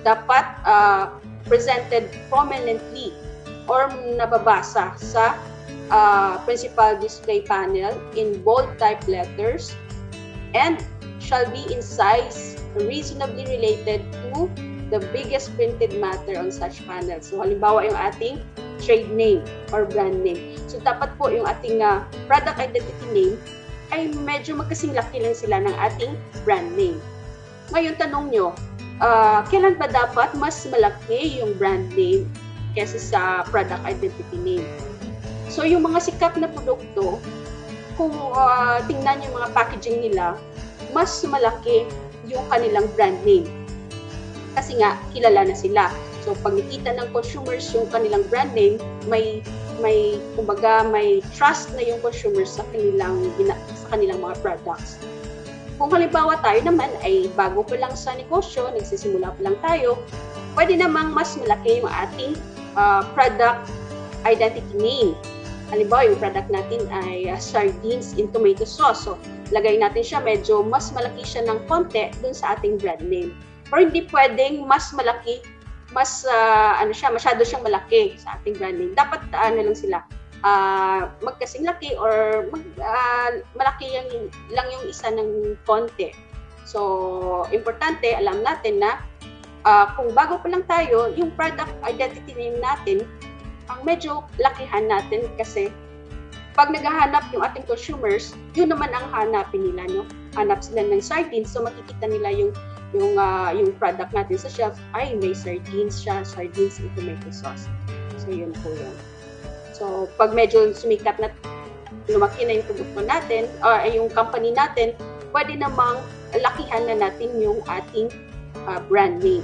dapat presented prominently or nababasa sa principal display panel in bold type letters and shall be in size reasonably related to the biggest printed matter on such panel. So, halimbawa yung ating trade name or brand name. So, dapat po yung ating product identity name ay medyo magkasing laki lang sila ng ating brand name. Ngayon, tanong nyo, kailan ba dapat mas malaki yung brand name kaysa sa product identity name? So, yung mga sikat na produkto, kung tingnan yung mga packaging nila, mas malaki yung kanilang brand name. Kasi nga, kilala na sila. So, pag nakita ng consumers yung kanilang brand name, kumbaga, may trust na yung consumers sa kanilang mga products. Kung halimbawa tayo naman ay bago pa lang sa negosyo, nagsisimula pa lang tayo, pwede namang mas malaki yung ating product identity name. Halimbawa, yung product natin ay sardines in tomato sauce. So, lagay natin siya, medyo mas malaki siya ng konti dun sa ating brand name. Pero hindi pwedeng mas malaki, masyado siyang malaki sa ating brand name. Dapat lang sila, magkasing laki or malaki lang yung isa ng konti. So, importante, alam natin na kung bago pa lang tayo, yung product identity name natin, ang medyo lakihan natin kasi pag naghahanap yung ating consumers, yun naman ang hanapin nila, no? Hanap sila ng sardines, so makikita nila yung product natin sa shelf, ay may sardines siya, sardines and tomato sauce. So yun po yun. So pag medyo sumikat na, lumaki na yung produkto natin, yung company natin, pwede namang lakihan na natin yung ating brand name.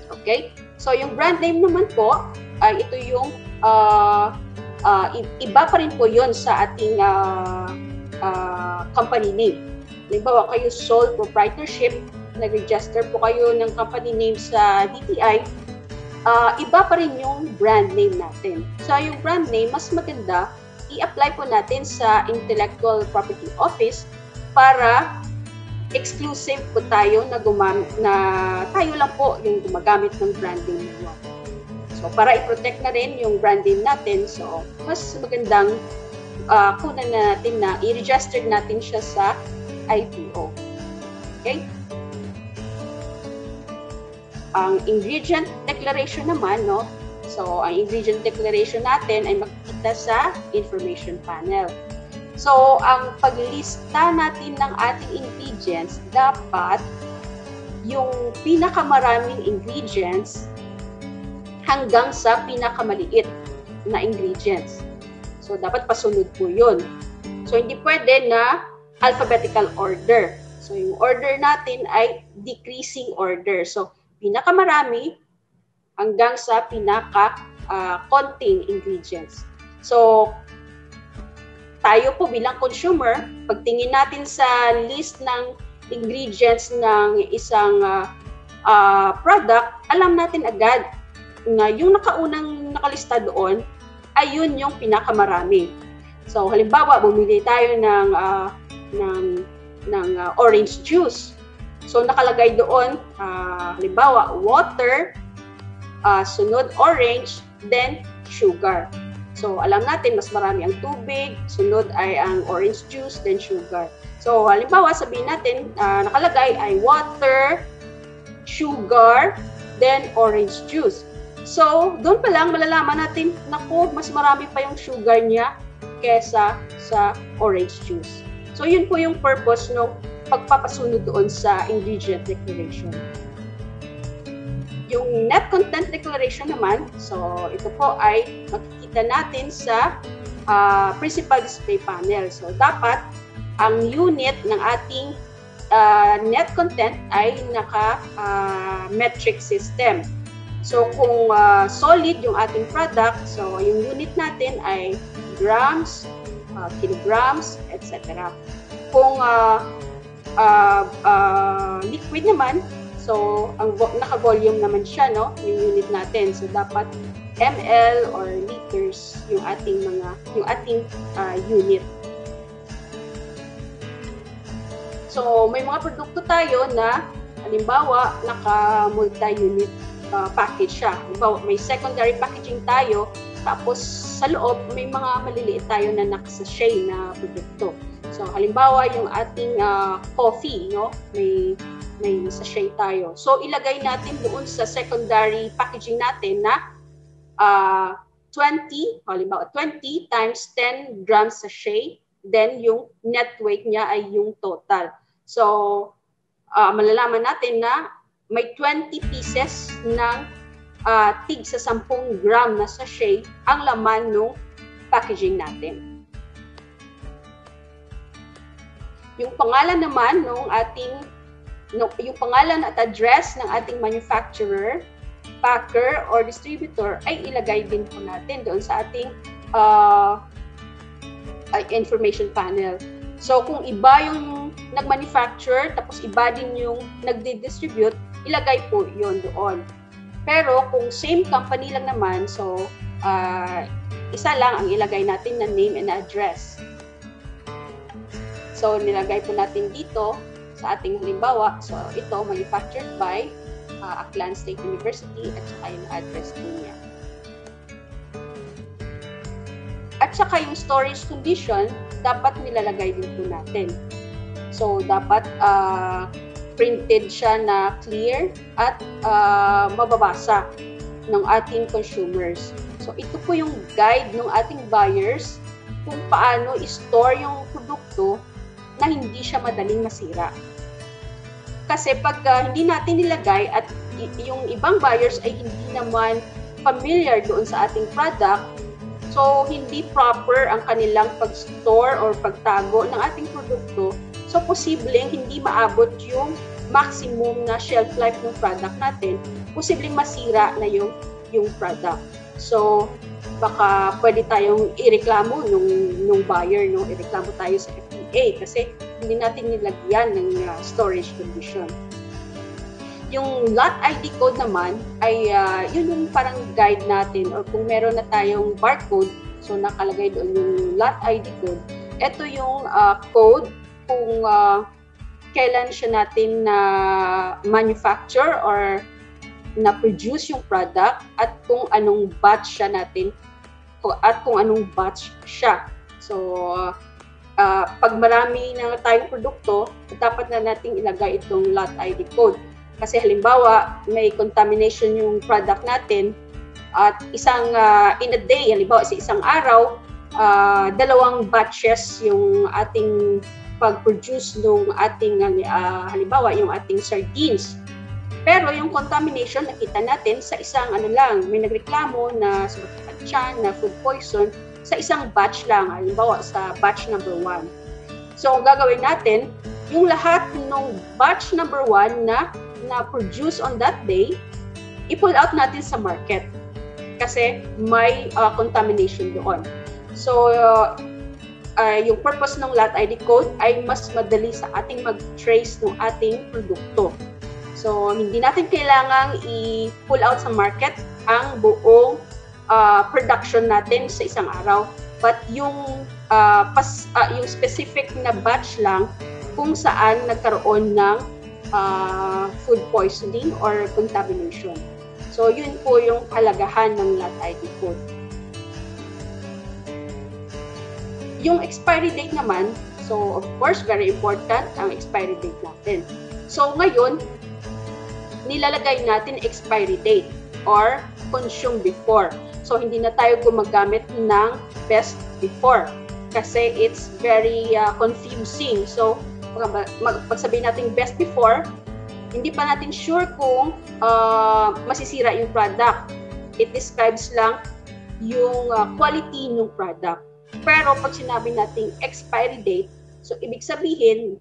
Okay? So yung brand name naman po, ito yung iba pa rin po yun sa ating company name. Halimbawa kayo sole proprietorship, nag-register po kayo ng company name sa DTI, iba pa rin yung brand name natin. So yung brand name, mas maganda, i-apply po natin sa Intellectual Property Office para exclusive po tayo na tayo lang po yung gumagamit ng brand name na yun. So para i-protect na rin yung brand name natin, so mas magandang kunan na natin na i-register natin siya sa IPO. Okay? Ang ingredient declaration naman, no? So ang ingredient declaration natin ay makikita sa information panel. So, ang paglista natin ng ating ingredients, dapat yung pinakamaraming ingredients hanggang sa pinakamaliit na ingredients. So, dapat pasunod po yun. So, hindi pwede na alphabetical order. So, yung order natin ay decreasing order. So, pinakamarami hanggang sa konting ingredients. So, tayo po bilang consumer, pagtingin natin sa list ng ingredients ng isang product, alam natin agad na yung nakalista doon ay yun yung pinakamarami. So halimbawa, bumili tayo ng orange juice. So nakalagay doon, halimbawa, water, sunod orange, then sugar. So, alam natin, mas marami ang tubig, sunod ay ang orange juice, then sugar. So, halimbawa, sabihin natin, nakalagay ay water, sugar, then orange juice. So, doon pa lang, malalaman natin, naku, mas marami pa yung sugar niya kesa sa orange juice. So, yun po yung purpose ng pagpapasunod doon sa ingredient declaration. Yung net content declaration naman, so ito po ay makikita natin sa principal display panel. So dapat ang unit ng ating net content ay naka-metric system. So kung solid yung ating product, so yung unit natin ay grams, kilograms, etc. Kung liquid naman, so, ang naka-volume naman siya, no? Yung unit natin. So, dapat ml or liters yung ating unit. So, may mga produkto tayo na, halimbawa, naka-multi-unit package siya. Halimbawa, may secondary packaging tayo, tapos sa loob, may mga maliliit tayo na naka-sachet na produkto. So, halimbawa, yung ating coffee, no? May sachet tayo. So, ilagay natin doon sa secondary packaging natin na 20 times 10 grams sachet, then yung net weight niya ay yung total. So, malalaman natin na may 20 pieces ng tig sa 10 gram na sachet ang laman ng packaging natin. Yung pangalan naman ng yung pangalan at address ng ating manufacturer, packer, or distributor ay ilagay din po natin doon sa ating information panel. So kung iba yung nag-manufacture, tapos iba din yung nagdi-distribute, ilagay po yon doon. Pero kung same company lang naman, so isa lang ang ilagay natin na name and address. So nilagay po natin dito sa ating halimbawa, so ito manufactured by Aklan State University at saka yung address po niya. At saka yung storage condition, dapat nilalagay din po natin. So dapat printed siya na clear at mababasa ng ating consumers. So ito po yung guide ng ating buyers kung paano i-store yung produkto na hindi siya madaling masira. Kasi pag hindi natin nilagay at yung ibang buyers ay hindi naman familiar doon sa ating product, so hindi proper ang kanilang pag-store or pagtago ng ating produkto, so posibleng hindi maabot yung maximum na shelf life ng product natin, posibleng masira na yung product. So baka pwede tayong ireklamo nung buyer, no? Ireklamo tayo sa FDA kasi hindi natin nilagyan ng storage condition. Yung lot ID code naman ay yun yung parang guide natin, or kung meron na tayong barcode, so nakalagay doon yung lot ID code. Ito yung code kung kailan siya natin na manufacture or na-produce yung product at kung anong batch siya natin at kung anong batch siya. So, pag marami na tayong produkto, dapat na nating ilagay itong lot ID code. Kasi halimbawa, may contamination yung product natin at isang in a day, halimbawa sa isang araw, 2 batches yung ating pag-produce ng ating halimbawa yung ating sardines. Pero yung contamination nakita natin sa isang may nagreklamo na sumakit siya na food poison sa isang batch lang, halimbawa sa batch number 1. So gagawin natin yung lahat ng batch number 1 na produce on that day, i-pull out natin sa market kasi may contamination doon. So yung purpose ng lot ID code ay mas madali sa ating mag-trace ng ating produkto. So, hindi natin kailangang i-pull out sa market ang buong production natin sa isang araw. But yung specific na batch lang kung saan nagkaroon ng food poisoning or contamination. So, yun po yung kalagahan ng lot ID code. Yung expiry date naman, so of course, very important ang expiry date natin. So, ngayon, nilalagay natin expiry date or consume before. So, hindi na tayo gumagamit ng best before kasi it's very confusing. So, pag sabihin natin best before, hindi pa natin sure kung masisira yung product. It describes lang yung quality ng product. Pero pag sinabi natin expiry date, so ibig sabihin,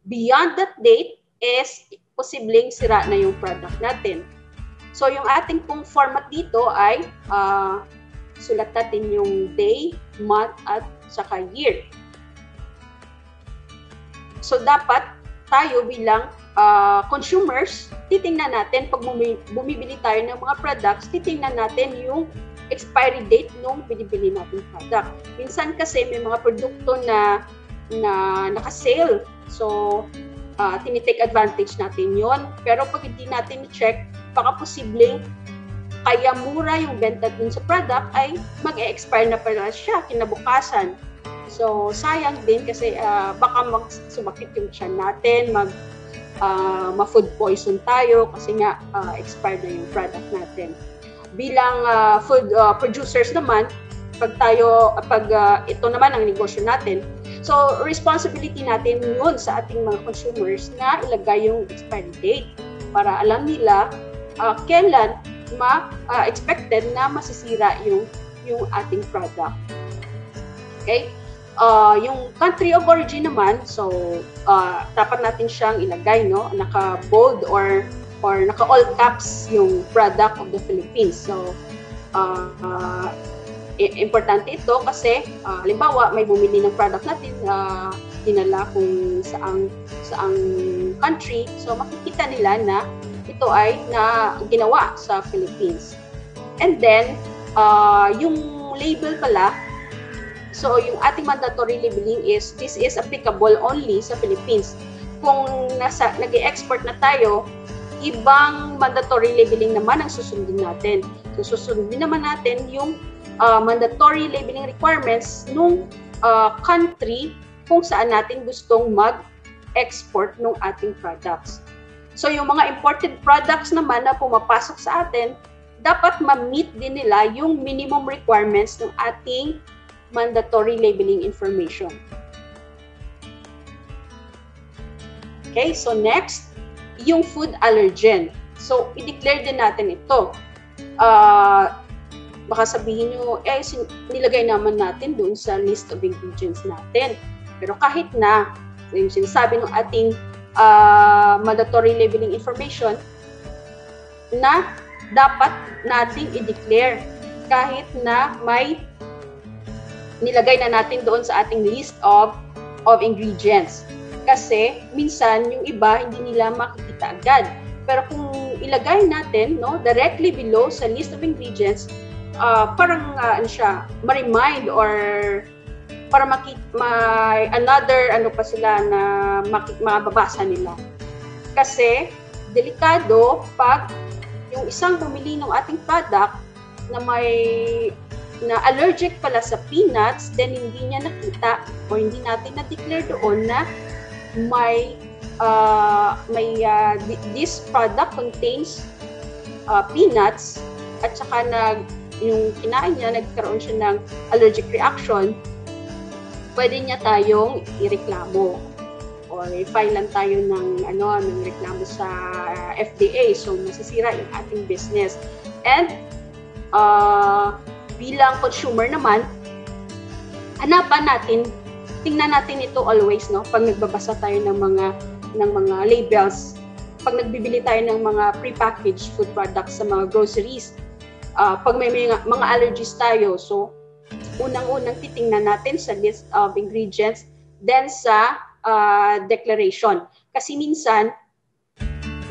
beyond that date is posibleng sira na yung product natin. So, yung ating pong format dito ay sulat natin yung day, month, at saka year. So, dapat tayo bilang consumers, titingnan natin, pag bumibili tayo ng mga products, titingnan natin yung expiry date nung binibili natin product. Minsan kasi may mga produkto na naka-sale. So, tinitake advantage natin yon. Pero pag hindi natin check, baka posibleng kaya mura yung benta dun sa product ay mag-e-expire na pala siya kinabukasan. So, sayang din kasi baka sumakit yung tiyan natin, ma-food poison tayo kasi nga expired na yung product natin. Bilang food producers naman, pag ito naman ang negosyo natin, so responsibility natin yun sa ating mga consumers na ilagay yung expiry date para alam nila kailan expected na masisira yung ating product. Okay? Yung country of origin naman, so dapat natin siyang ilagay, no? Naka-bold or naka-all caps yung product of the Philippines. So, importante ito kasi halimbawa may bumili ng product natin dinala kung saang country, so makikita nila na ito ay ginawa sa Philippines. And then yung label pala, so yung ating mandatory labeling is this is applicable only sa Philippines. Kung nag-e-export na tayo, ibang mandatory labeling naman ang susundin natin. So susundin naman natin yung mandatory labeling requirements nung country kung saan natin gustong export ng ating products. So yung mga imported products naman na pumapasok sa atin, dapat ma-meet din nila yung minimum requirements ng ating mandatory labeling information. Okay, so next, yung food allergen. So, i-declare din natin ito. Baka sabihin nyo, nilagay naman natin doon sa list of ingredients natin. Pero kahit na, yung sinasabi ng ating mandatory labeling information, na dapat nating i-declare kahit na may nilagay na natin doon sa ating list of ingredients. Kasi minsan yung iba hindi nila makikita agad. Pero kung ilagay natin directly below sa list of ingredients, parang ma-remind or para may another pa sila na mababasa nila. Kasi delikado pag yung isang bumili ng ating product na allergic pala sa peanuts, then hindi niya nakita o hindi natin na-declare doon na this product contains peanuts at saka yung kinain niya, nagkaroon siya ng allergic reaction, pwede niya tayong ireklamo or i-file lang tayo ng reklamo sa FDA. So, masisira yung ating business. And, bilang consumer naman, tingnan natin ito always, pag nagbabasa tayo ng mga labels, pag nagbibili tayo ng mga prepackaged food products sa mga groceries, pag may mga allergies tayo, so unang-unang titingnan natin sa list of ingredients, then sa declaration. Kasi minsan,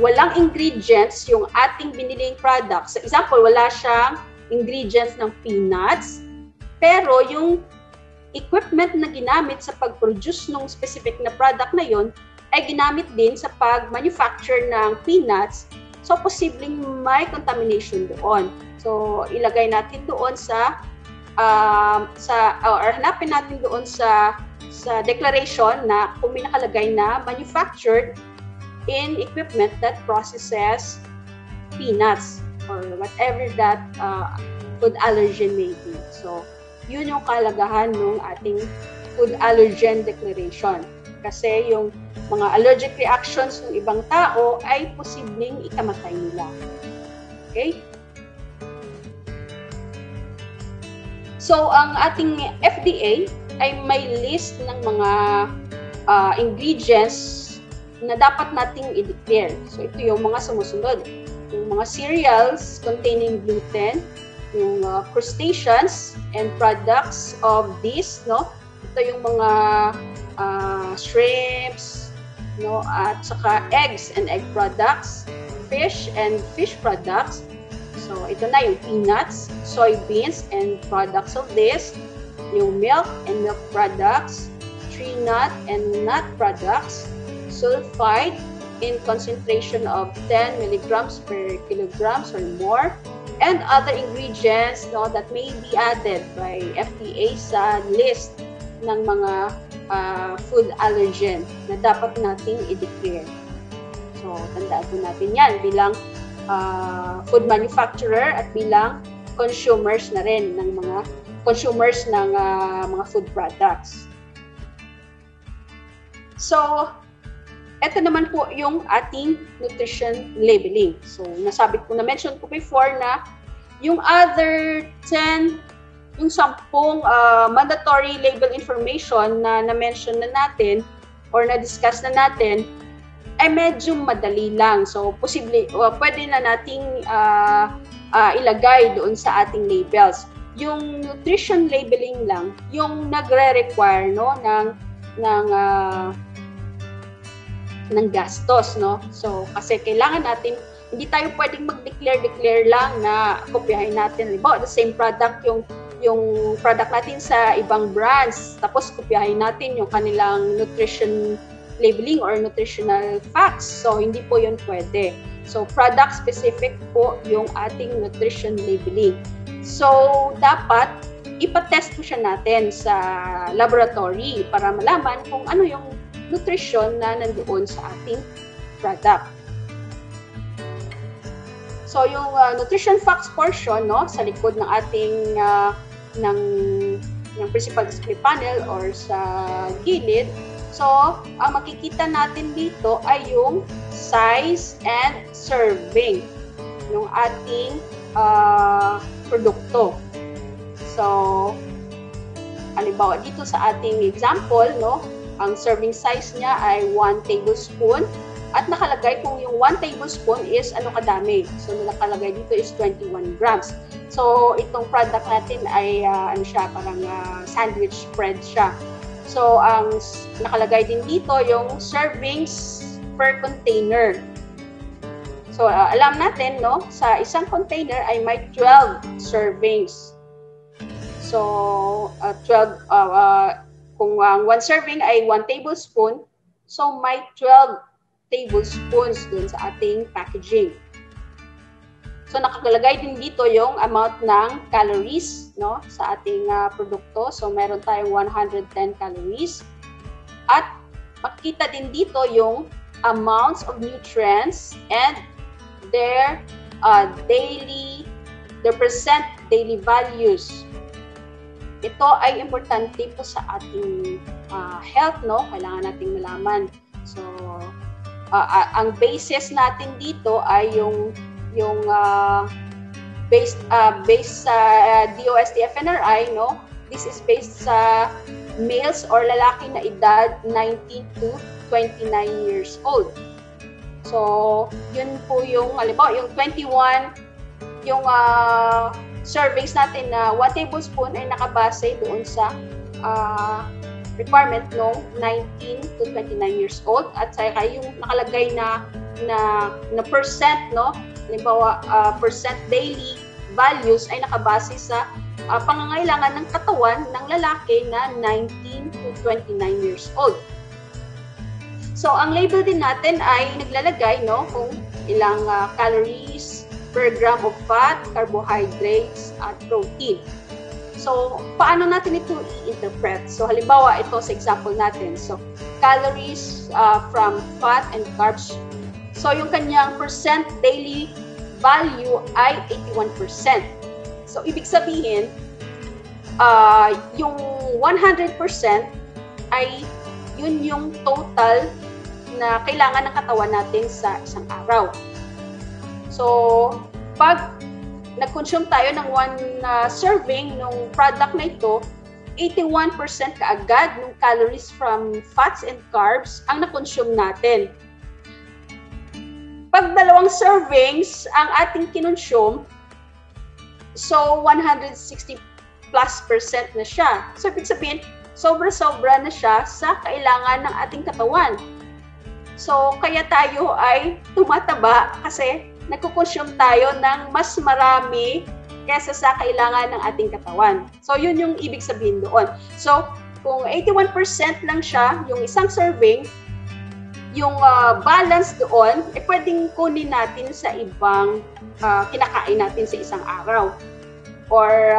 walang ingredients yung ating biniling products. Sa example, wala siyang ingredients ng peanuts, pero yung equipment na ginamit sa pag-produce ng specific na product na yon ay ginamit din sa pag-manufacture ng peanuts, so posibleng may contamination doon. So, ilagay natin doon or hanapin natin doon sa declaration na kung may nakalagay na manufactured in equipment that processes peanuts or whatever that food allergen may be. So, yun yung kalagahan ng ating food allergen declaration. Kasi yung mga allergic reactions ng ibang tao ay posibleng ikamatay nila. Okay? So, ang ating FDA ay may list ng mga ingredients na dapat nating i-declare. So, ito yung mga sumusunod. Yung mga cereals containing gluten, yung crustaceans and products of this, Ito yung mga shrimps, at saka eggs and egg products, fish and fish products. So, ito na yung peanuts, soybeans and products of this, yung milk and milk products, tree nut and nut products, sulfide in concentration of 10 milligrams per kilograms or more, and other ingredients that may be added by FDA sa list ng mga food allergen na dapat nating i-declare. So, tandaan po natin yan bilang food manufacturer at bilang consumers na rin ng mga consumers ng mga food products. So, ito naman po yung ating nutrition labeling. So, na-mention ko before na yung other 10, yung 10 mandatory label information na na-mention na natin or na-discuss na natin ay medyo madali lang. So, pwede na nating ilagay doon sa ating labels. Yung nutrition labeling lang, yung nagre-require ng gastos, So, kasi kailangan natin, hindi tayo pwedeng mag-declare lang na kopyahin natin. Halimbawa, the same product, yung product natin sa ibang brands, tapos kopyahin natin yung kanilang nutrition labeling or nutritional facts. So, hindi po yun pwede. So, product specific po yung ating nutrition labeling. So, dapat ipatest po siya natin sa laboratory para malaman kung ano yung nutrition na nandoon sa ating product. So yung nutrition facts portion, no, sa likod ng ating ng principal display panel or sa gilid, so ang makikita natin dito ay yung size and serving ng ating produkto. So halimbawa dito sa ating example, no, ang serving size niya ay 1 tablespoon at nakalagay kung yung 1 tablespoon is ano kadami. So nakalagay dito is 21 grams. So itong product natin ay ano siya, parang sandwich spread siya. So ang nakalagay din dito yung servings per container. So alam natin, no, sa isang container ay may 12 servings. So 12 kung ang 1 serving ay 1 tablespoon, so may 12 tablespoons dun sa ating packaging. So nakakalagay din dito yung amount ng calories, no, sa ating produkto. So meron tayong 110 calories. At makikita din dito yung amounts of nutrients and their percent daily values. Ito ay importante po sa ating health, no? Kailangan nating malaman. So ang basis natin dito ay yung based sa DOST FNRI, no? This is based sa males or lalaki na edad 19 to 29 years old. So, yun po yung, halimbawa, yung 21, yung servings natin na 1 tablespoon ay nakabase doon sa requirement ng 19 to 29 years old at saka yung nakalagay na percent, no, halimbawa percent daily values ay nakabase sa pangangailangan ng katawan ng lalaki na 19 to 29 years old. So ang label din natin ay naglalagay, no, kung ilang calories per gram of fat, carbohydrates at protein. So, paano natin ito i-interpret? So, halimbawa, ito sa example natin. So, calories from fat and carbs. So, yung kanyang percent daily value ay 81%. So, ibig sabihin, yung 100% ay yun yung total na kailangan ng katawan natin sa isang araw. So, pag nag-consume tayo ng 1 serving ng product na ito, 81% kaagad ng calories from fats and carbs ang na-consume natin. Pag 2 servings ang ating kinonsume, so 160+% na siya. So, ibig sabihin, sobra-sobra na siya sa kailangan ng ating katawan. So, kaya tayo ay tumataba kasi nagkukonsume tayo ng mas marami kaysa sa kailangan ng ating katawan. So, yun yung ibig sabihin doon. So, kung 81% lang siya, yung isang serving, yung balance doon, pwedeng kunin natin sa ibang kinakain natin sa isang araw. Or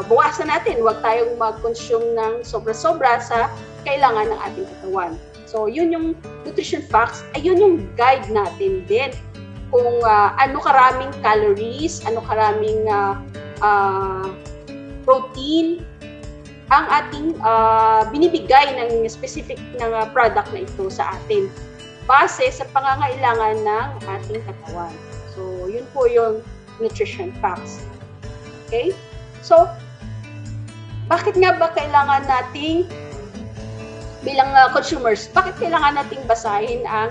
buwasan natin, huwag tayong mag-consume ng sobra-sobra sa kailangan ng ating katawan. So, yun yung nutrition facts, ay yun yung guide natin din kung ano karaming calories, ano karaming protein ang ating binibigay ng specific na product na ito sa atin base sa pangangailangan ng ating katawan. So, yun po yung nutrition facts. Okay? So, bakit nga ba kailangan nating bilang consumers, bakit kailangan nating basahin ang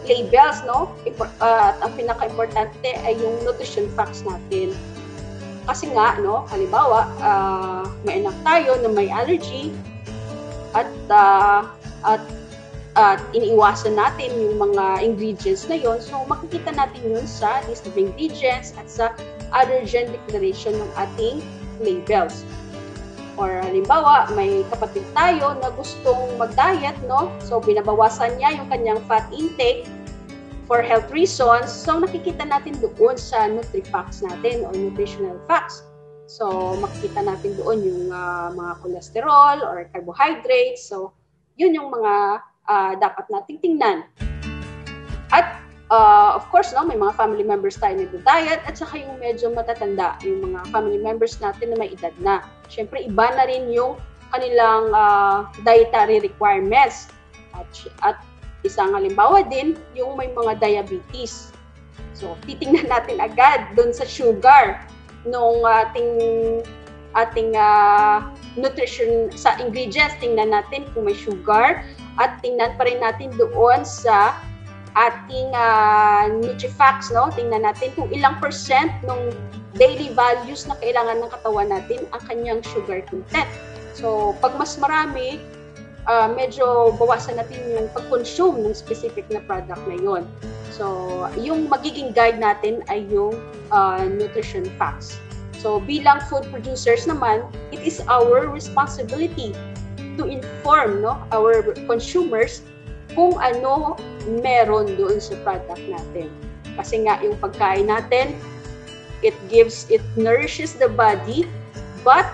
labels, no? At ang pinaka-importante ay yung nutrition facts natin. Kasi nga, no, halimbawa, may anak tayo na may allergy at iniiwasan natin yung mga ingredients na yon. So, makikita natin yun sa list of ingredients at sa allergen declaration ng ating labels. Or halimbawa, may kapatid tayo na gustong mag-diet, no? So, binabawasan niya yung kanyang fat intake for health reasons. So, nakikita natin doon sa Nutri-Facts natin or nutritional facts. So, makikita natin doon yung mga cholesterol or carbohydrates. So, yun yung mga dapat nating tingnan. At of course, no, may mga family members tayo nagda-diet at saka yung medyo matatanda, yung mga family members natin na may edad na. Siyempre, iba na rin yung kanilang dietary requirements. At isang halimbawa din, yung may mga diabetes. So, titingnan natin agad doon sa sugar nung ating nutrition sa ingredients. Tingnan natin kung may sugar at tingnan pa rin natin doon sa ating Nutrifacts, no? Tingnan natin kung ilang percent ng daily values na kailangan ng katawan natin ang kanyang sugar content. So, pag mas marami, medyo bawasan natin yung pag-consume ng specific na product na yon. So, yung magiging guide natin ay yung nutrition facts. So, bilang food producers naman, it is our responsibility to inform, no, our consumers kung ano meron doon sa product natin. Kasi nga yung pagkain natin, it nourishes the body, but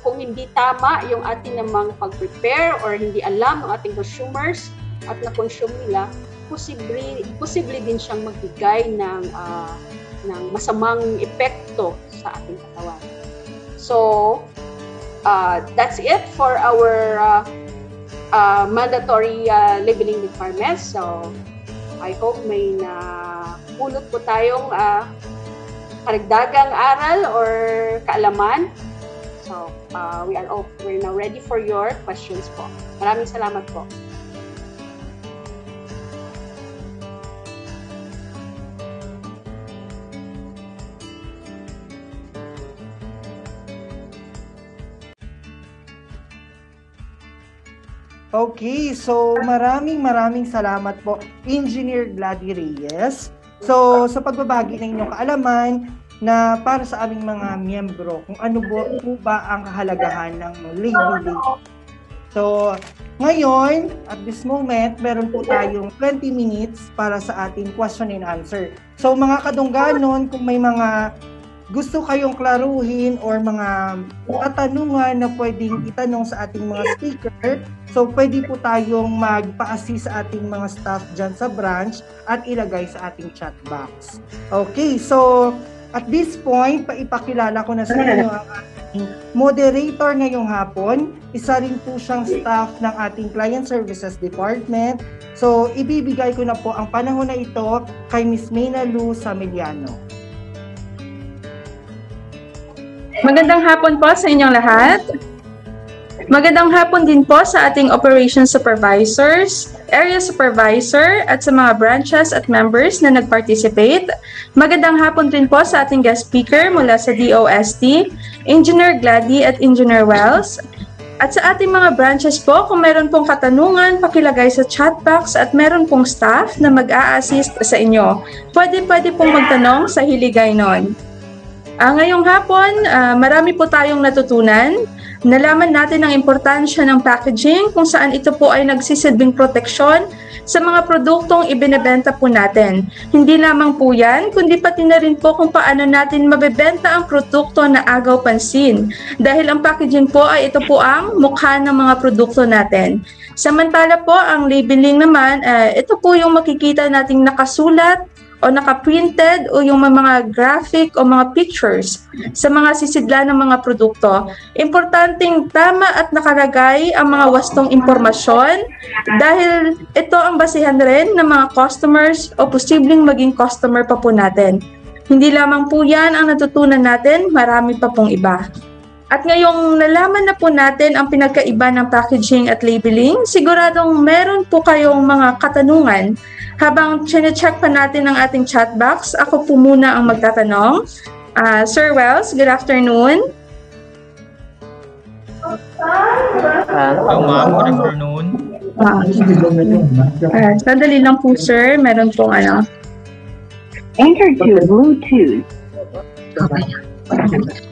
kung hindi tama yung ating namang pag-prepare or hindi alam ng ating consumers at na-consume nila, posible din siyang magbigay ng masamang epekto sa ating katawan. So, that's it for our mandatory labeling requirements. So, I hope may napulot po tayong karagdagang aral or kaalaman. So, we're now ready for your questions po. Maraming salamat po. Okay, so maraming salamat po, Engineer Glady Reyes. So, sa pagbabagi ng inyong kaalaman na para sa aming mga miyembro, kung ano po ba ang kahalagahan ng labeling. So, ngayon, at this moment, meron po tayong 20 minutes para sa ating question and answer. So, mga kadungganon, kung may mga gusto kayong klaruhin or mga katanungan na pwedeng itanong sa ating mga speaker, so pwede po tayong magpa-assist sa ating mga staff dyan sa branch at ilagay sa ating chat box. Okay, so at this point, paipakilala ko na sa inyo ang ating moderator ngayong hapon. Isa rin po siyang staff ng ating Client Services Department. So, ibibigay ko na po ang panahon na ito kay Miss Maena Samillano. Magandang hapon po sa inyong lahat. Magandang hapon din po sa ating Operations Supervisors, Area Supervisor, at sa mga branches at members na nag-participate. Magandang hapon din po sa ating guest speaker mula sa DOST, Engineer Glady at Engineer Wells. At sa ating mga branches po, kung meron pong katanungan, pakilagay sa chat box at meron pong staff na mag-a-assist sa inyo. Pwede pong magtanong sa hiligay nun. Ngayong hapon, marami po tayong natutunan. Nalaman natin ang importansya ng packaging kung saan ito po ay nagsisilbing proteksyon sa mga produktong ibinebenta po natin. Hindi lamang po yan, kundi pati na rin po kung paano natin mabebenta ang produkto na agaw pansin. Dahil ang packaging po ay ito po ang mukha ng mga produkto natin. Samantala po, ang labeling naman, ito po yung makikita nating nakasulat o naka-printed o yung mga graphic o mga pictures sa mga sisidla ng mga produkto. Importanteng tama at nakalagay ang mga wastong impormasyon dahil ito ang basihan rin ng mga customers o posibleng maging customer pa po natin. Hindi lamang po yan ang natutunan natin, marami pa pong iba. At ngayong nalaman na po natin ang pinagkaiba ng packaging at labeling, siguradong meron po kayong mga katanungan. Habang chine-check pa natin ang ating chat box, ako po muna ang magtatanong. Sir Wells, good afternoon. Hello ma'am, good afternoon. Sandali lang po sir, meron pong Enter to Bluetooth.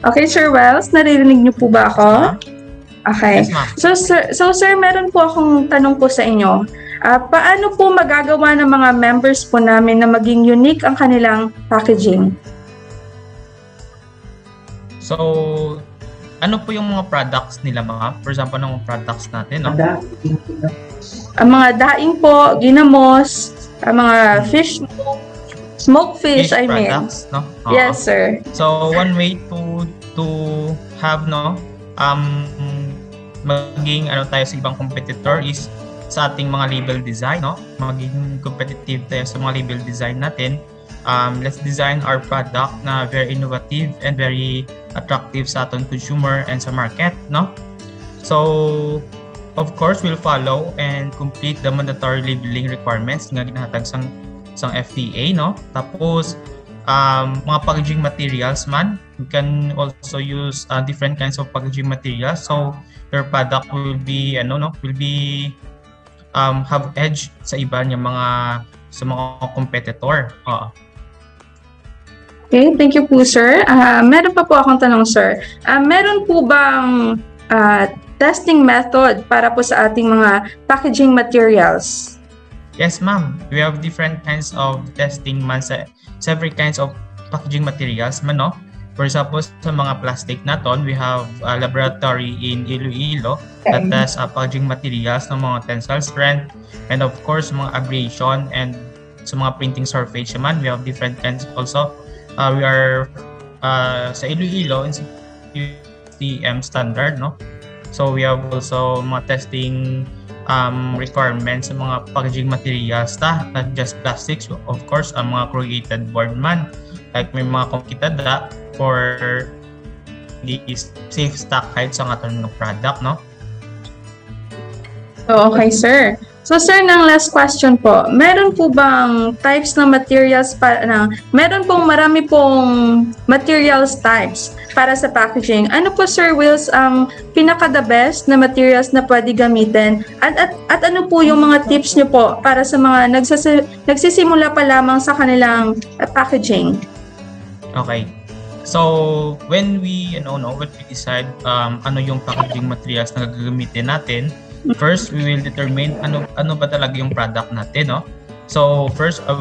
Okay, Sir Wells, naririnig niyo po ba ako? Okay. Yes, So sir, meron po akong tanong po sa inyo. Paano po magagawa ng mga members po namin na maging unique ang kanilang packaging? So, ano po yung mga products nila ma'am? For example, ng products natin, no? mga daing po, ginamos, mga fish smoked fish, I mean. Products, no? Yes, sir. So one way to have maging tayo sa ibang competitor is sa ating mga label design, no? Maging competitive tayo sa mga label design natin. Let's design our product na very innovative and very attractive sa ating consumer and sa market, no? So of course, we'll follow and complete the mandatory labeling requirements nga ginahatag sang FDA, no? Tapos mga packaging materials man, you can also use different kinds of packaging materials, so your product will be have edge sa iba niya mga competitor. Okay, thank you po, sir. Meron pa po akong tanong, sir. Meron po bang testing method para po sa ating mga packaging materials? Yes, ma'am. We have different kinds of testing man sa every kinds of packaging materials man, no? For example, sa mga plastic naton, we have a laboratory in Iloilo that tests packaging materials ng mga tensile strength, and of course, mga abrasion, and sa mga printing surface man, we have different kinds also. We are sa Iloilo in UTM standard, no? So we have also mga testing requirements sa mga packaging materials not just plastics, of course, ang mga corrugated board man, like may mga kita for the safe stock height sa ating product, no? So, okay, sir. So, sir, ng last question po, meron po bang types ng materials meron pong marami pong materials types para sa packaging. Ano po, Sir Wills, ang pinaka-the best na materials na pwede gamitin? At ano po yung mga tips niyo po para sa mga nagsisimula pa lamang sa kanilang packaging? Okay. So, when we decide ano yung packaging materials na gagamitin natin, first, we will determine ano ba talaga yung product natin, no? So, first, I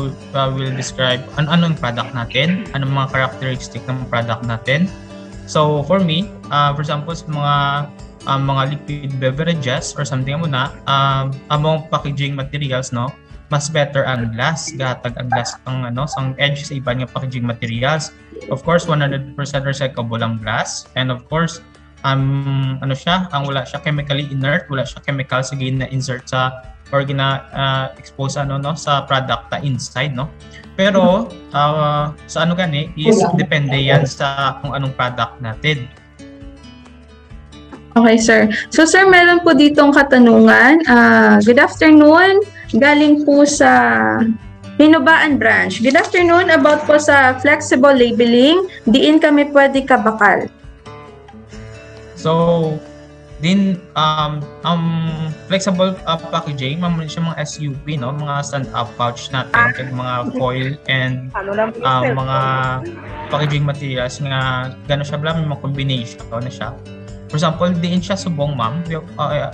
will describe ano yung product natin, anong mga characteristic ng product natin. So, for me, for example, sa mga liquid beverages or something among packaging materials, no? Mas better ang glass, gatag ang glass sang edge sa iba ng packaging materials. Of course, 100% recyclable ang glass, and of course, wala siya chemically inert, wala siya chemical sa gina-insert sa or gina-expose sa product inside, no? Pero sa is depende yan sa kung anong product natin. Okay, sir. So, sir, meron po ditong katanungan. Good afternoon. Galing po sa Hinubaan branch. Good afternoon, about po sa flexible labeling. Diin kami pwede kabakal. So, flexible packaging, siya mga SUP, no? Mga stand-up pouch natin, mga foil and mga packaging materials nga gano'n siya, may mga combination na siya. For example, diin siya subong, ma'am.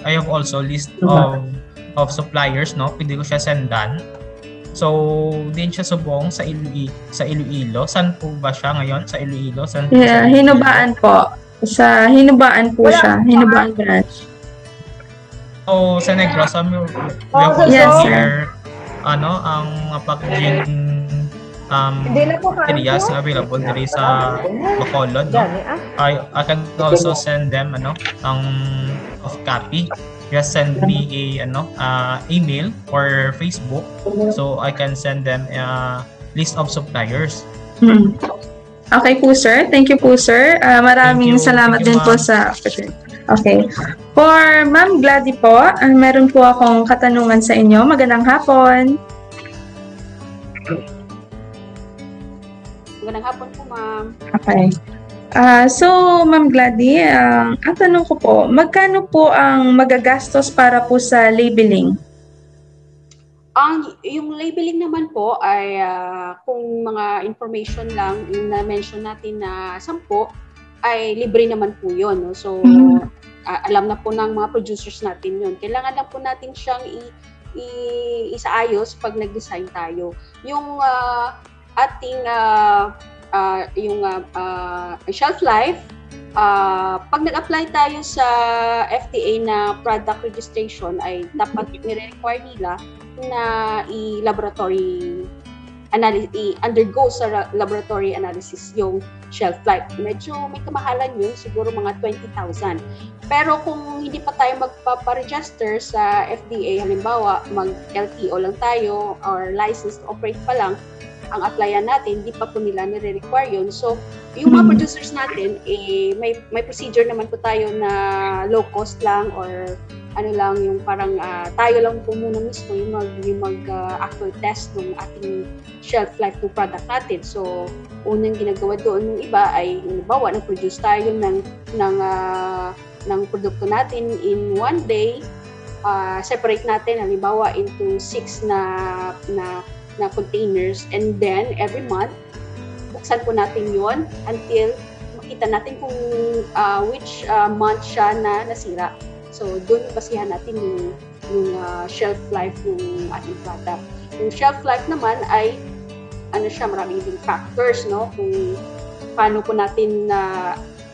I have also list of suppliers, no? Pwede ko siya sendan. So, diin siya subong sa Iloilo. Saan po ba siya ngayon? Sa Iloilo? Hinubaan po. Sa Hinubaan po siya. Hinubaan branch. So, sa Negros, we have also here, ang packaging materials na available diri sa Bacolod, no? I can also send them of copy. Just send me a email or Facebook, so I can send them a list of suppliers. Okay po, sir. Thank you po, sir. Maraming salamat din po sa opportunity. Okay. For Ma'am Glady po, meron po akong katanungan sa inyo. Magandang hapon. Magandang hapon po, ma'am. Okay. So, Ma'am Glady, ang tanong ko po, magkano po ang magagastos para po sa labeling? Yung labeling naman po ay kung mga information lang yung na-mention natin na 10 ay libre naman po yun. No? So, alam na po ng mga producers natin yun. Kailangan lang po natin siyang isaayos pag nag-design tayo. Yung ating yung shelf life pag nag-apply tayo sa FDA na product registration ay dapat nire-require nila na undergo sa laboratory analysis yung shelf life. Medyo may kamahalan yun, siguro mga 20,000. Pero kung hindi pa tayo magpaparegister sa FDA, halimbawa mag-LTO lang tayo or license to operate pa lang, ang applyan natin, hindi pa po nila nire-require yun. So, yung mga producers natin, may procedure naman po tayo na low cost lang or ano lang, yung parang tayo lang po muna mismo yung mag-actual test ng ating shelf life ng product natin. So, unang ginagawa doon ng iba ay, halimbawa, nag-produce tayo ng produkto natin in one day, separate natin, halimbawa, into 6 na containers, and then every month buksan po natin yon until makita natin kung which month siya na nasira. So doon basihan natin yung shelf life ng ating product. Yung shelf life naman ay maraming din factors, no, kung paano po natin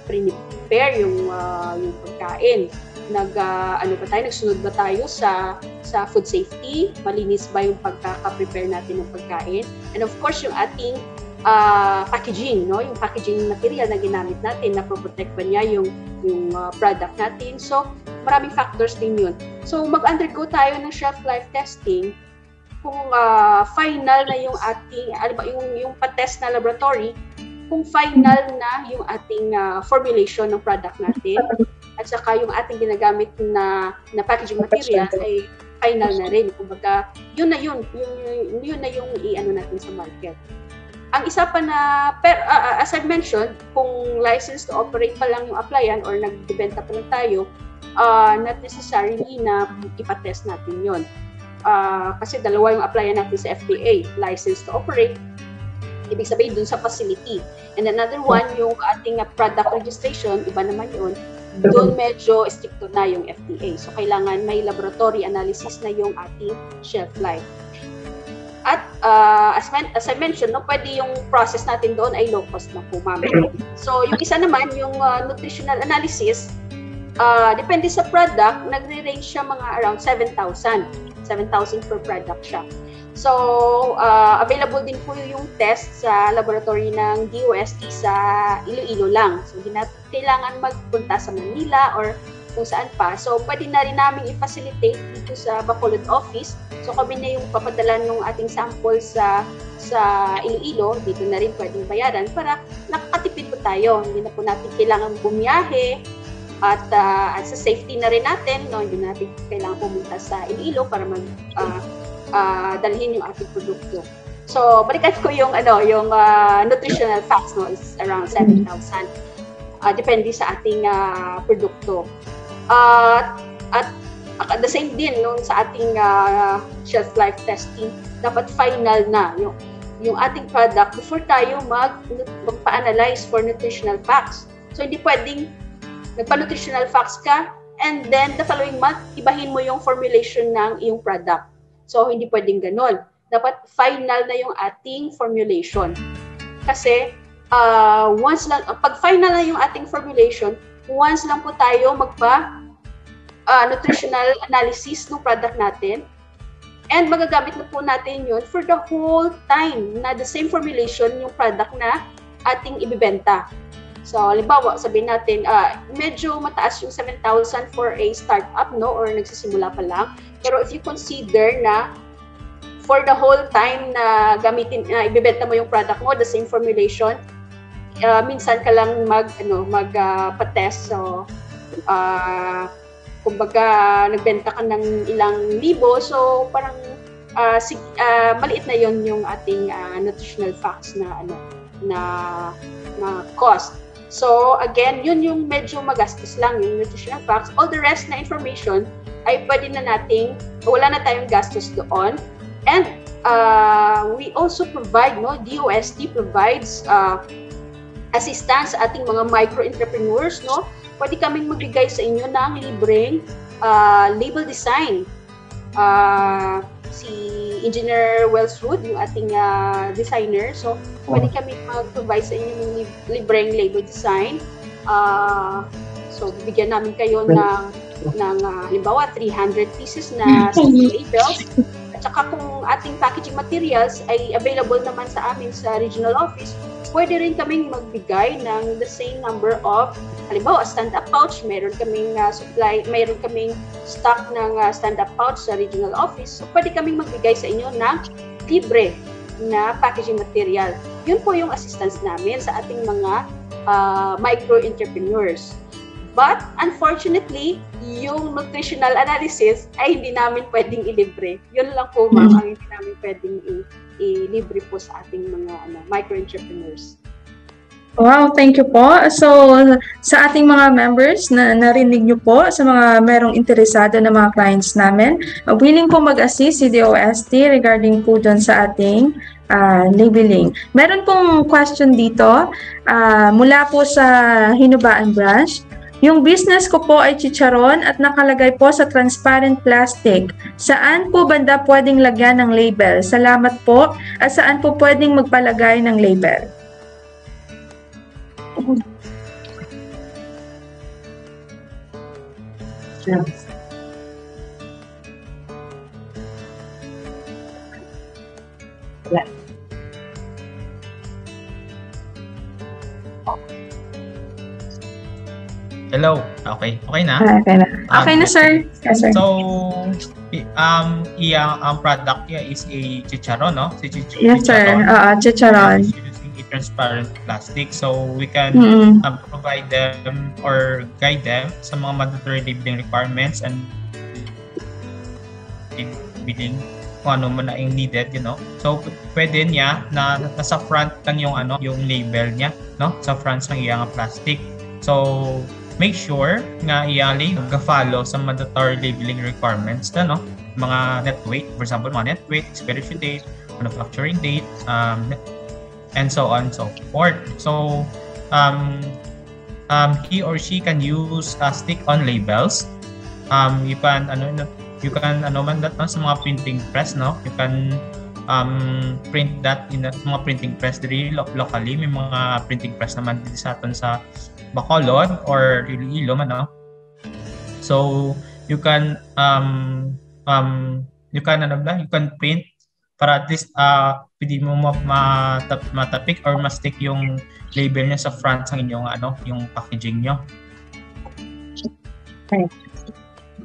prepare yung pagkain. Nagsunod ba tayo sa food safety? Malinis ba yung pagkaka-prepare natin ng pagkain? And of course, yung ating packaging, no? Yung packaging material na ginamit natin, na protect ba niya yung product natin? So, maraming factors din yun. So, mag-undergo tayo ng shelf life testing kung final na yung ating, yung pa-test na laboratory, kung final na yung ating formulation ng product natin, at saka yung ating ginagamit na packaging material ay final na rin. Kumbaga, yun na yung i-ano natin sa market. Ang isa pa na, as I mentioned, kung license to operate pa lang yung applyan or nagbebenta pa lang tayo, not necessarily na ipatest natin yun. Kasi dalawa yung applyan natin sa FDA, license to operate, ibig sabihin dun sa facility. And another one, yung ating product registration, iba naman yun, doon medyo stricto na yung FDA. So, kailangan may laboratory analysis na yung ating shelf life. At as I mentioned, no, pwede yung process natin doon ay low cost na po, ma'am. So, yung isa naman, yung nutritional analysis, depende sa product, nagre-range siya mga around 7,000. 7,000 per product siya. So, available din po yung test sa laboratory ng DOST sa Iloilo lang. So, hindi natin kailangan magpunta sa Manila or kung saan pa. So, pwede na rin namin i-facilitate dito sa Bacolod office. So, kami na yung papadala ng ating sample sa Iloilo. Dito na rin pwedeng bayaran para nakakatipid po tayo. Hindi na po natin kailangan bumiyahe at sa safety na rin natin. No? Hindi natin kailangan pumunta sa Iloilo para dalhin yung ating produkto. So, balikan ko yung nutritional facts, no, is around 7,000. Depende sa ating produkto. At the same din nung sa ating shelf life testing, dapat final na yung ating product before tayo magpa-analyze for nutritional facts. So, hindi pwedeng nagpa-nutritional facts ka and then the following month, ibahin mo yung formulation ng iyong product. So, hindi pwedeng ganon. Dapat final na yung ating formulation. Kasi, once lang, pag final na yung ating formulation, once lang po tayo nutritional analysis ng product natin, and magagamit na po natin yun for the whole time na the same formulation yung product na ating ibibenta. So, halimbawa, sabihin natin, medyo mataas yung 7,000 for a startup, no? Or nagsisimula pa lang. Pero if you consider na for the whole time na ibibenta mo yung product mo, the same formulation, minsan ka lang mag-patest. So, kumbaga, nagbenta ka ng ilang libo. So, parang maliit na yon yung ating nutritional facts na cost. So, again, yun yung medyo magastos lang, yung nutritional facts. All the rest na information ay pwede na nating, wala na tayong gastos doon. And we also provide, no, DOST provides assistance sa ating mga micro-entrepreneurs, no? Pwede kaming magbigay sa inyo ng libreng label design. Si Engineer Wellswood, yung ating designer. So, pwede kami mag-provide sa inyo ng libreng label design. So, bibigyan namin kayo ng halimbawa 300 pieces na labels. At saka kung ating packaging materials ay available naman sa amin sa regional office, pwede rin kaming magbigay ng the same number of, halimbawa, stand-up pouch. Meron kaming mayroon kaming stock ng stand-up pouch sa regional office. So, pwede kaming magbigay sa inyo ng libre na packaging material. Yun po yung assistance namin sa ating mga micro-entrepreneurs. But, unfortunately, yung nutritional analysis ay hindi namin pwedeng ilibre. Yun lang po, ma'am, ang hindi namin pwedeng ilibre po sa ating mga micro-entrepreneurs. Wow, thank you po. So, sa ating mga members na narinig nyo po, sa mga merong interesado na mga clients namin, willing po mag-assist si DOST regarding po dun sa ating labeling. Meron pong question dito mula po sa Hinubaan branch. Yung business ko po ay chicharon at nakalagay po sa transparent plastic. Saan po banda pwedeng lagyan ng label? Salamat po. At saan po pwedeng magpalagay ng label? Hello. Okay. Okay na? Okay na. Okay na, sir. Yes, sir. So, ang product niya is a chicharon, no? Yes, sir. Chicharon. Using a transparent plastic. So, we can provide them or guide them sa mga mandatory labeling requirements and labeling kung ano man na yung needed, you know. So, pwede niya na nasa front lang yung yung label niya, no? Sa front ng iyang plastic. So, make sure nga iyali mag-follow sa mandatory labeling requirements no? Mga net weight, for example, mga net weight, expiration date, manufacturing date, and so on and so forth. So, he or she can use stick-on labels. You can man that no, sa mga printing press, no? You can print that in mga printing press diri locally. May mga printing press naman dito sa aton sa Bacolod or Iloilo man, no? So you can you can print para at least pwede mo matapik or ma-stick yung label niya sa front ng inyong yung packaging niyo. Okay.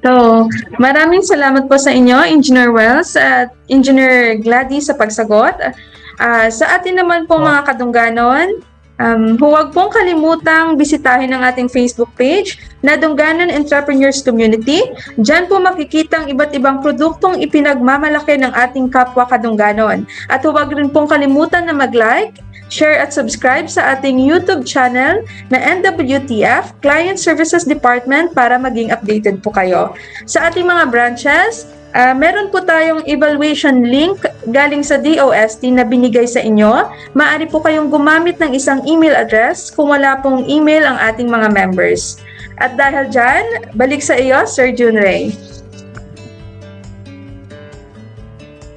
So, maraming salamat po sa inyo, Engineer Wells at Engineer Glady sa pagsagot. Sa atin naman po mga kadungganon, huwag pong kalimutang bisitahin ang ating Facebook page na Dungganon Entrepreneurs Community. Diyan po makikita ang iba't ibang produktong ipinagmamalaki ng ating kapwa kadungganon. At huwag rin pong kalimutan na mag-like, share at subscribe sa ating YouTube channel na NWTF Client Services Department para maging updated po kayo. Sa ating mga branches, meron po tayong evaluation link galing sa DOST na binigay sa inyo. Maaari po kayong gumamit ng isang email address kung wala pong email ang ating mga members. At dahil dyan, balik sa iyo, Sir Junrey.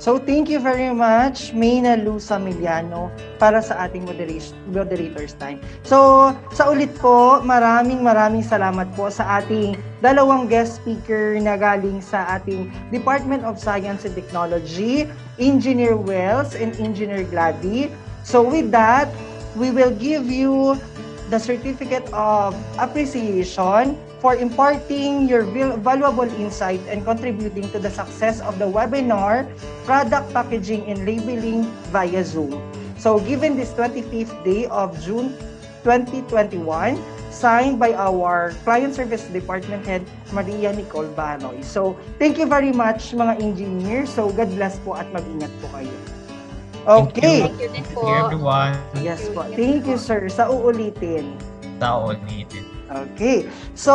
So, thank you very much, Maena Samillano, para sa ating moderator's time. So, sa ulit po, maraming salamat po sa ating dalawang guest speaker na galing sa ating Department of Science and Technology, Engineer Wells and Engineer Glady. So, with that, we will give you the Certificate of Appreciation for imparting your valuable insight and contributing to the success of the webinar, Product Packaging and Labeling via Zoom. So, given this 25th day of June 2021, signed by our Client Service Department Head, Maria Nicole Banoy. So, thank you very much mga engineers. So, God bless po at mag-ingat po kayo. Okay. Thank you din po. Thank you everyone. Yes po. Thank you, sir. Sa uulitin. Okay. So,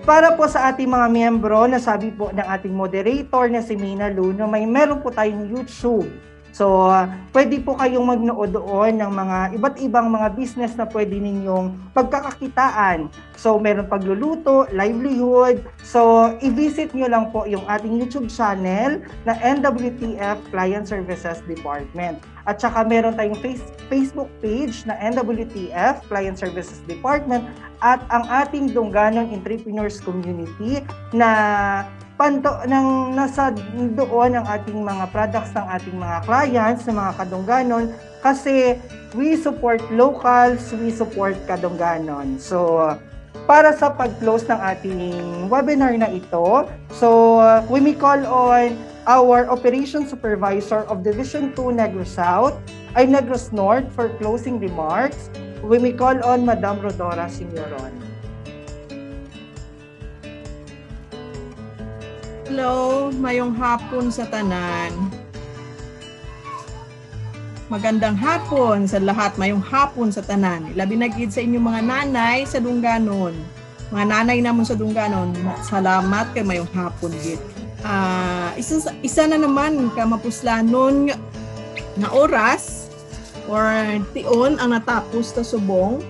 para po sa ating mga miyembro, nasabi po ng ating moderator na si Maena Luno, meron po tayong YouTube. So, pwede po kayong magnood doon ng mga iba't ibang mga business na pwede ninyong pagkakakitaan. So, meron pagluluto, livelihood. So, i-visit nyo lang po yung ating YouTube channel na NWTF Client Services Department. At saka meron tayong Facebook page na NWTF Client Services Department at ang ating Dungganon Entrepreneurs Community na nasa doon ang ating mga products ng ating mga clients, ng mga kadungganon, kasi we support locals, we support kadungganon. So, para sa pag-close ng ating webinar na ito, so we may call on our Operations Supervisor of Division 2 Negros North for closing remarks. We may call on Madam Rodora Signoron. Hello, mayong hapon sa tanan. Magandang hapon sa lahat, mayong hapon sa tanan. Labi na gid sa inyong mga nanay sa Dungganon. Mga nanay namon sa Dungganon, salamat kay mayong hapon gid. Isa na naman ka mapuslanon na oras or tion ang natapos ta subong.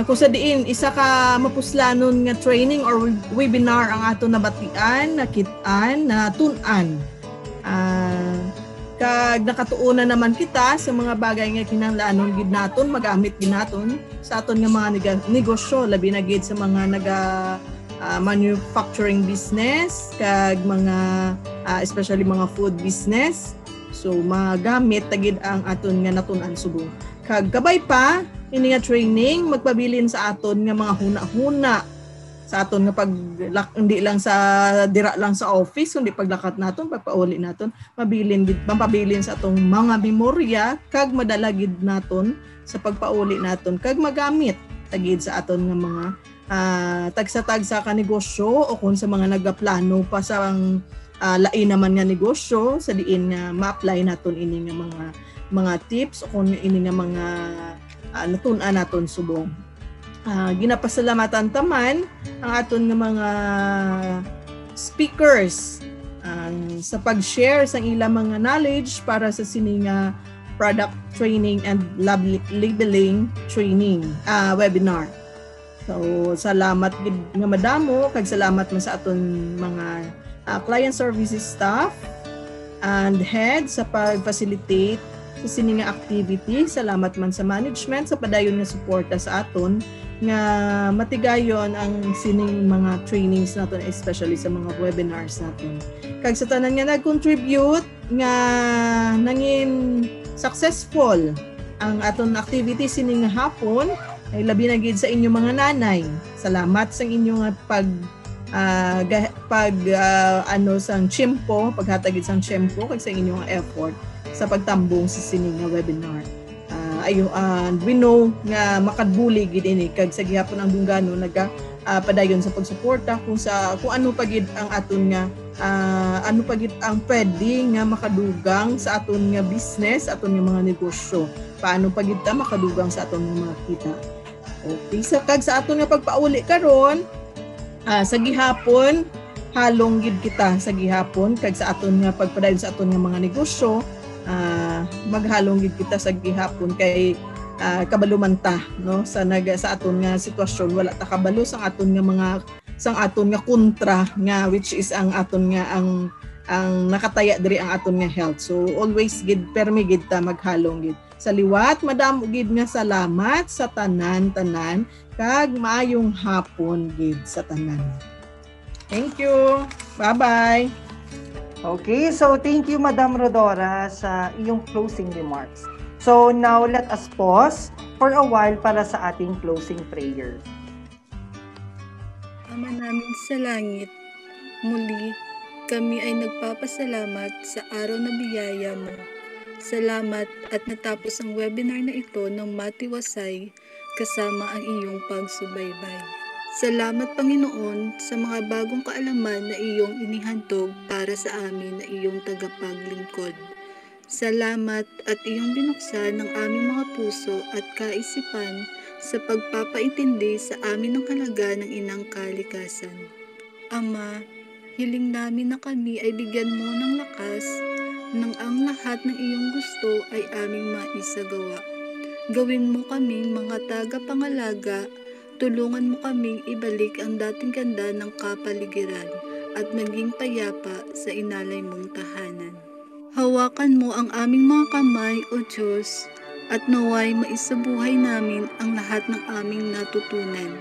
Kung sa diin, isa ka mapuslanon nga training or webinar ang ato nabatian, nakitaan, natunan. Kag nakatuunan naman kita sa mga bagay nga kinahanglanon gid naton, magamit gid naton sa aton nga mga negosyo, labi na gid sa mga manufacturing business, kag mga especially mga food business. So magamit tagid ang aton nga natunan subong. Kag gabay pa ini nga training magpabilin sa aton nga mga huna-huna sa aton nga pag hindi lang sa dira lang sa office kundi paglakat naton pagpauli naton mapabilin sa atong mga memorya kag madala gid naton sa pagpauli naton kag magamit tagid sa aton nga mga tagsa-tagsa ka negosyo o kung sa mga nagaplano pa sa lain naman nga negosyo sa diin nga ma-apply naton ini nga mga tips o kung ini nga mga natun-an naton subong. Ginapasalamatan taman ang aton nga mga speakers sa pag-share sa ilang mga knowledge para sa sini nga product training and labeling training webinar. So salamat gid nga madamo kag salamat man sa aton mga client services staff and head sa pag-facilitate sa sini nga activity. Salamat man sa management sa padayon nga suporta sa aton nga matigayon ang sining mga trainings naton especially sa mga webinars naton. Kag sa tanan nga nag-contribute nga nangin successful ang aton activity sining nga hapon ay labi na gid sa inyo mga nanay. Salamat sa inyo nga sang tiyempo, paghatag sang tiyempo kag sa inyong effort sa pagtambong sa sining nga webinar. We know nga makadbuli gid ini kag sa gihapon ang Dungganon padayon sa pagsuporta kung ano pagid ang aton nga ano pagid ang pwede nga makadugang sa aton nga business, aton nga mga negosyo. Paano pagid ta makadugang sa aton nga mga kita. Okay, sa aton nga pagpauli karon sa gihapon halong gid kita sa gihapon kag sa aton nga pagpadayon sa aton nga mga negosyo. Maghalong gid kita sa gihapon kay kabalumanta no sa aton nga sitwasyon wala ta kabalo sa aton nga kontra nga which is ang aton nga ang nakataya diri ang aton nga health. So always gid permi gid ta maghalong gid sa liwat. Madamo gid nga salamat sa tanan-tanan kag maayong hapon gid sa tanan. Thank you. Bye-bye. Okay, so thank you Madam Rodora sa iyong closing remarks. So now let us pause for a while para sa ating closing prayer. Ama namin sa langit, muli kami ay nagpapasalamat sa araw na biyaya mo. Salamat at natapos ang webinar na ito ng matiwasay kasama ang iyong pagsubaybay. Salamat Panginoon sa mga bagong kaalaman na iyong inihandog para sa amin na iyong tagapaglingkod. Salamat at iyong binuksan ng aming mga puso at kaisipan sa pagpapaintindi sa amin ng halaga ng inang kalikasan. Ama, hiling namin na kami ay bigyan mo ng lakas nang ang lahat ng iyong gusto ay aming maisagawa. Gawin mo kaming mga tagapangalaga. Tulungan mo kaming ibalik ang dating ganda ng kapaligiran at maging payapa sa inalay mong tahanan. Hawakan mo ang aming mga kamay, O Diyos, at naway maisabuhay namin ang lahat ng aming natutunan.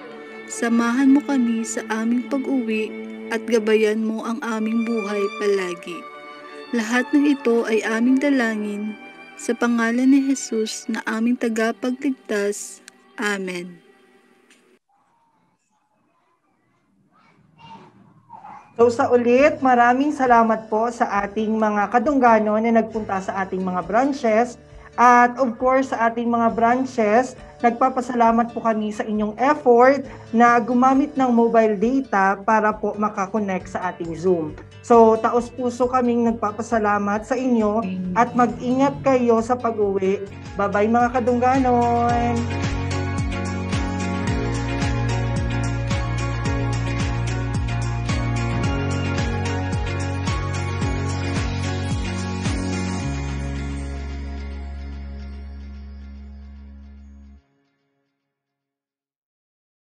Samahan mo kami sa aming pag-uwi at gabayan mo ang aming buhay palagi. Lahat ng ito ay aming dalangin sa pangalan ni Jesus na aming tagapagligtas. Amen. So sa ulit, maraming salamat po sa ating mga kadunggano na nagpunta sa ating mga branches. At of course, sa ating mga branches, nagpapasalamat po kami sa inyong effort na gumamit ng mobile data para po makakonect sa ating Zoom. So taos puso kaming nagpapasalamat sa inyo at mag-ingat kayo sa pag-uwi. Bye-bye mga kadungganon!